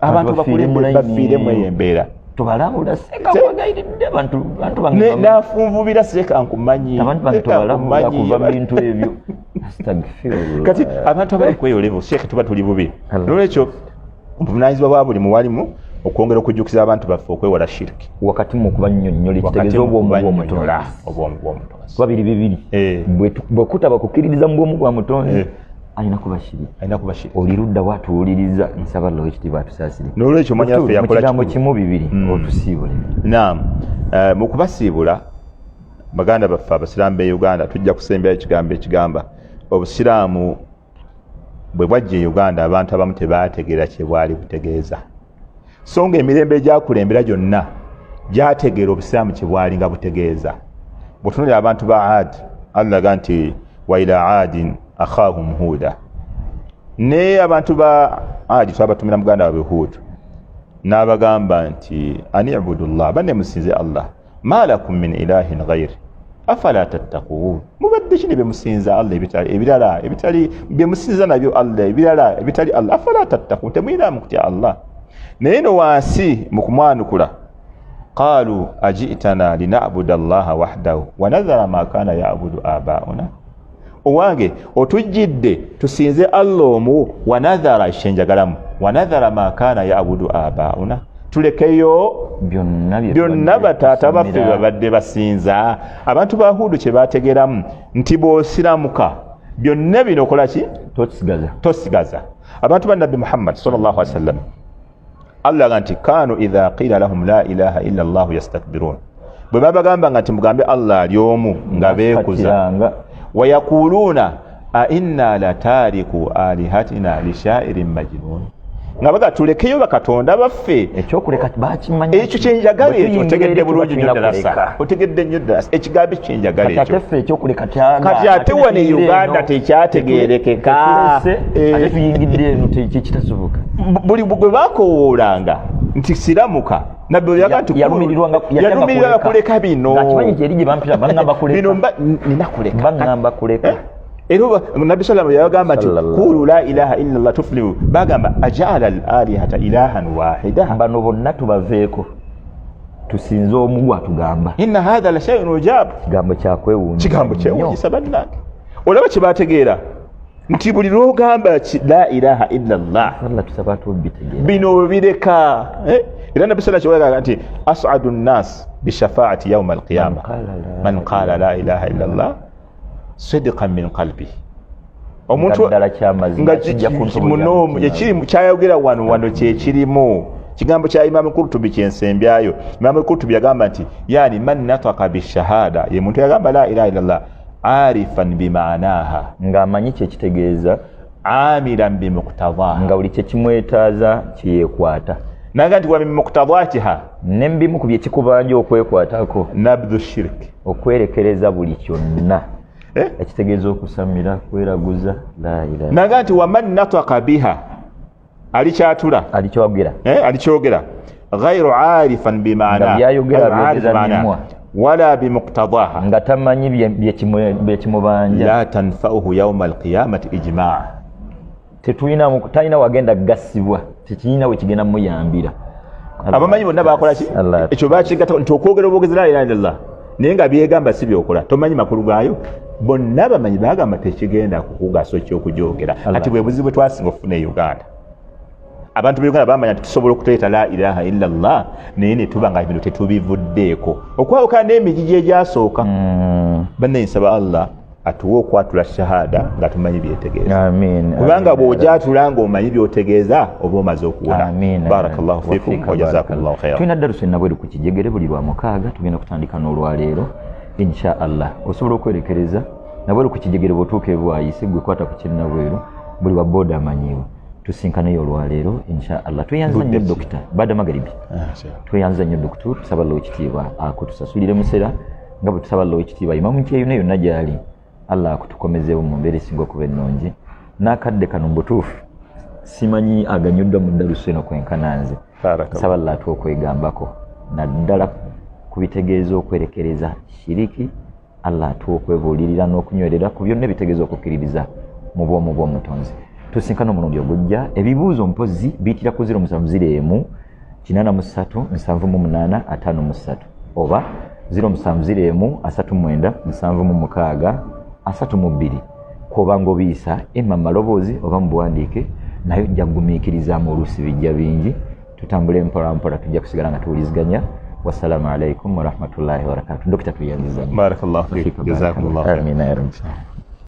abantu bafiiremu eyo embeera tobalabula seeka kwegairidde bantu n'afunvubira seeka nkumanyi abantu bange tobalabula kuva mu bintu ebyo kati abantu abali kweyolevu seeka tuba tuli bubi nolwekyo obuvunaanyizibwa bwa buli muwalimu okwongera okujjukiza abantu baffe okwewala shiriki wakati mu kubannyonnyola ekitegeeza obwomu bw'omutonzi babiri bibiri bwekutaba kukkiririza mu bwomu bwa mutonzi alina kuba shiriki oli ludda watuwuliriza nsaba Lord ekitiibwa atusaasire n'olwekyo omwanya waffe yakola kigambo kimu bibiri otusiibule naam mu kubasiibula baganda baffe abasiraamu b'e Uganda tujja kusembera ekigambo ekigamba obusiraamu bwe bwajja e Uganda abantu abamu tebaategeera kye bwali butegeeza so nga emirembe egyakulembera gyonna gyategeera obusiraamu kye bwali nga butegeeza bwetunulira abantu ba Aadi allaga nti wa ila aadin akhaahum huuda naye abantu ba Aadi twabatumira muganda waabwe Huudu n'abagamba nti ani ibudullah banne musinze Allah ma lakum min ilahin ghayri afala tattaquun mubadde kini bemusinza Allah ebitali bemusinza nabyo Allah ebirala ebitali Allah afala tattaquun temwina mukutya Allah naye no wansi mu kumwanukula qaalu ajitana lina'buda allaha wahdahu wa nadhara ma kana ya'budu abauna owange otujjidde tusinze Allah omu wa nadhara shenjagalamu wa nadhara ma kana ya'budu abauna tulekeyo byonna bataata baffe babadde basinza abantu ba Huudu kye baategeramu nti bw'osiramuka byonna bino okola ki tosigaza abantu ba Nabbi Muhammad sallallahu alaihi wasallam Allah nti kanu idha qila lahum la ilaha illa Allah yastakbirun bwe babagamba nti mugambe Allah ali omu nga beekuza wayakuluna a inna la tariku alihatina li sha'irin majnun nga baga tulekeyo bakatonda baffe ekyokuleka bakimanyi ekyo kyenjagala ekyo otegedde bulungi nnyo ddala otegedde nnyo ddala ekigambo kyenjagala ekyo ekyokuleka kati ate wano e Uganda tekyategeerekeka ate tuyingidde eno tekitasoboka buli gwe bakowoolanga nti siramuka nabbe yaga nti yalumirirwa kuleka bino akimanyi nti eri gye bampira bangamba kuleka bino ninakuleka bangamba kuleka era Nabbi sallallahu yagamba nti qulu la ilaha illa Allah tuflihu bagamba ajala al-alihata ilahan wahida bano bonna tubaveeko tusinze omu gwatugamba inna hadha la shay'un ujab kigambo kyewuunyisa bannange olaba kye baategeera nti buli lwogamba la ilaha illa Allah bino bireka era Nabbi sallallahu yagamba nti as'adu an-nas bi shafa'ati yawm al-qiyamah man qala la ilaha illa Allah sidqan min qalbi omuntu nga ekiri kyayogera wano kyekirimu kigambo kya Imam Qurtubi kyensembyayo Imam Qurtubi yagamba nti yani man nataka bishahada ye muntu yagamba la ilaha illallah arifan bimaanaha nga amanyi kyekitegeeza amiran bimuqtadaha nga buli kyekimwetaaza kyekwata naga nti wa min muqtadatiha nembimu ku byekikubanja okwekwatako nabdhu shirk okwerekereza buli kyonna ekitegeeza okusamira kweraguza la ilaha naga nti waman nataka biha alikyatula alikyogera ghairu arifan bimaana wala bimuqtadaha nga tamanyi byekimubanja la tanfauhu yauma alqiyamati ijmaa talina wagenda gassibwa tekirina wekigenda muyambira abamanyi bonna bakolaki ekyo bakigatta nti okwogera obwogezi la ilaha illallah naye nga byegamba si byokola tomanyi makulu gaayo bonna bamanyi bagamba tekigenda kukugasa ekyokujogera ati bwe buzibu twasinga okufuna e Uganda abantu b'Uganda bamanya nti tusobola okuteeta la ilaha illallah naye ne tuba nga bino tetubivuddeeko okwawukana n'emigigi egyasooka banne nsaba Allah atuwe okwatula shahada nga tumanyi byetegeeza kubanga bw'ojatula ng'omanyi byotegeeza oba omaze okuwona barakallahu fikum wa jazakumullahu khairan tulina daruso enabweru ku kijegere buli lwa mukaaga tugenda kutandika n'olwaleero insha Allah osobola okwerekereza nabweru ku kijegere bw'otuuka ebwayise gwe kwata ku kinnabweru buli wa booda amanyiwo tusinkanayo olwaleero insha Allah tweyanza nnyo dokita baada magaribi tweyanza nnyo dokita tusaba Allah ekitiibwa akutusasulire musera nga bwe tusaba Allah ekitiibwa imamu nti yonna yonna gyali Allah akutukomezeewo mu mbeera esinga okuba ennungi n'akadde kano mbutuufu simanyi aganyuddwa mu ddaluso eno kwenkananze nsaba Allah atuwa okwegambako naddala ku bitegeeza okwerekereza shiriki Allah atuwa okwebuulirira n'okunywerera ku byonna ebitegeeza okukkiririza mu bwomu bw'omutonzi tusinkana omulundi ogujja ebibuuzo mpozi biyitira ku 0701 837 785 53 oba 0701 39 776 32 kwobanga obiyisa emma maloboozi oba mu buwandiike nayo ojja kugumiikirizaamu oluusi bijja bingi tutambule mpolampola tujja kusigala nga tuwuliziganya wassalamu alaikum warahmatullahi wabarakatuh dokita tuyanziza barakallahu fik jazakumullahu khairan amina ya rabbi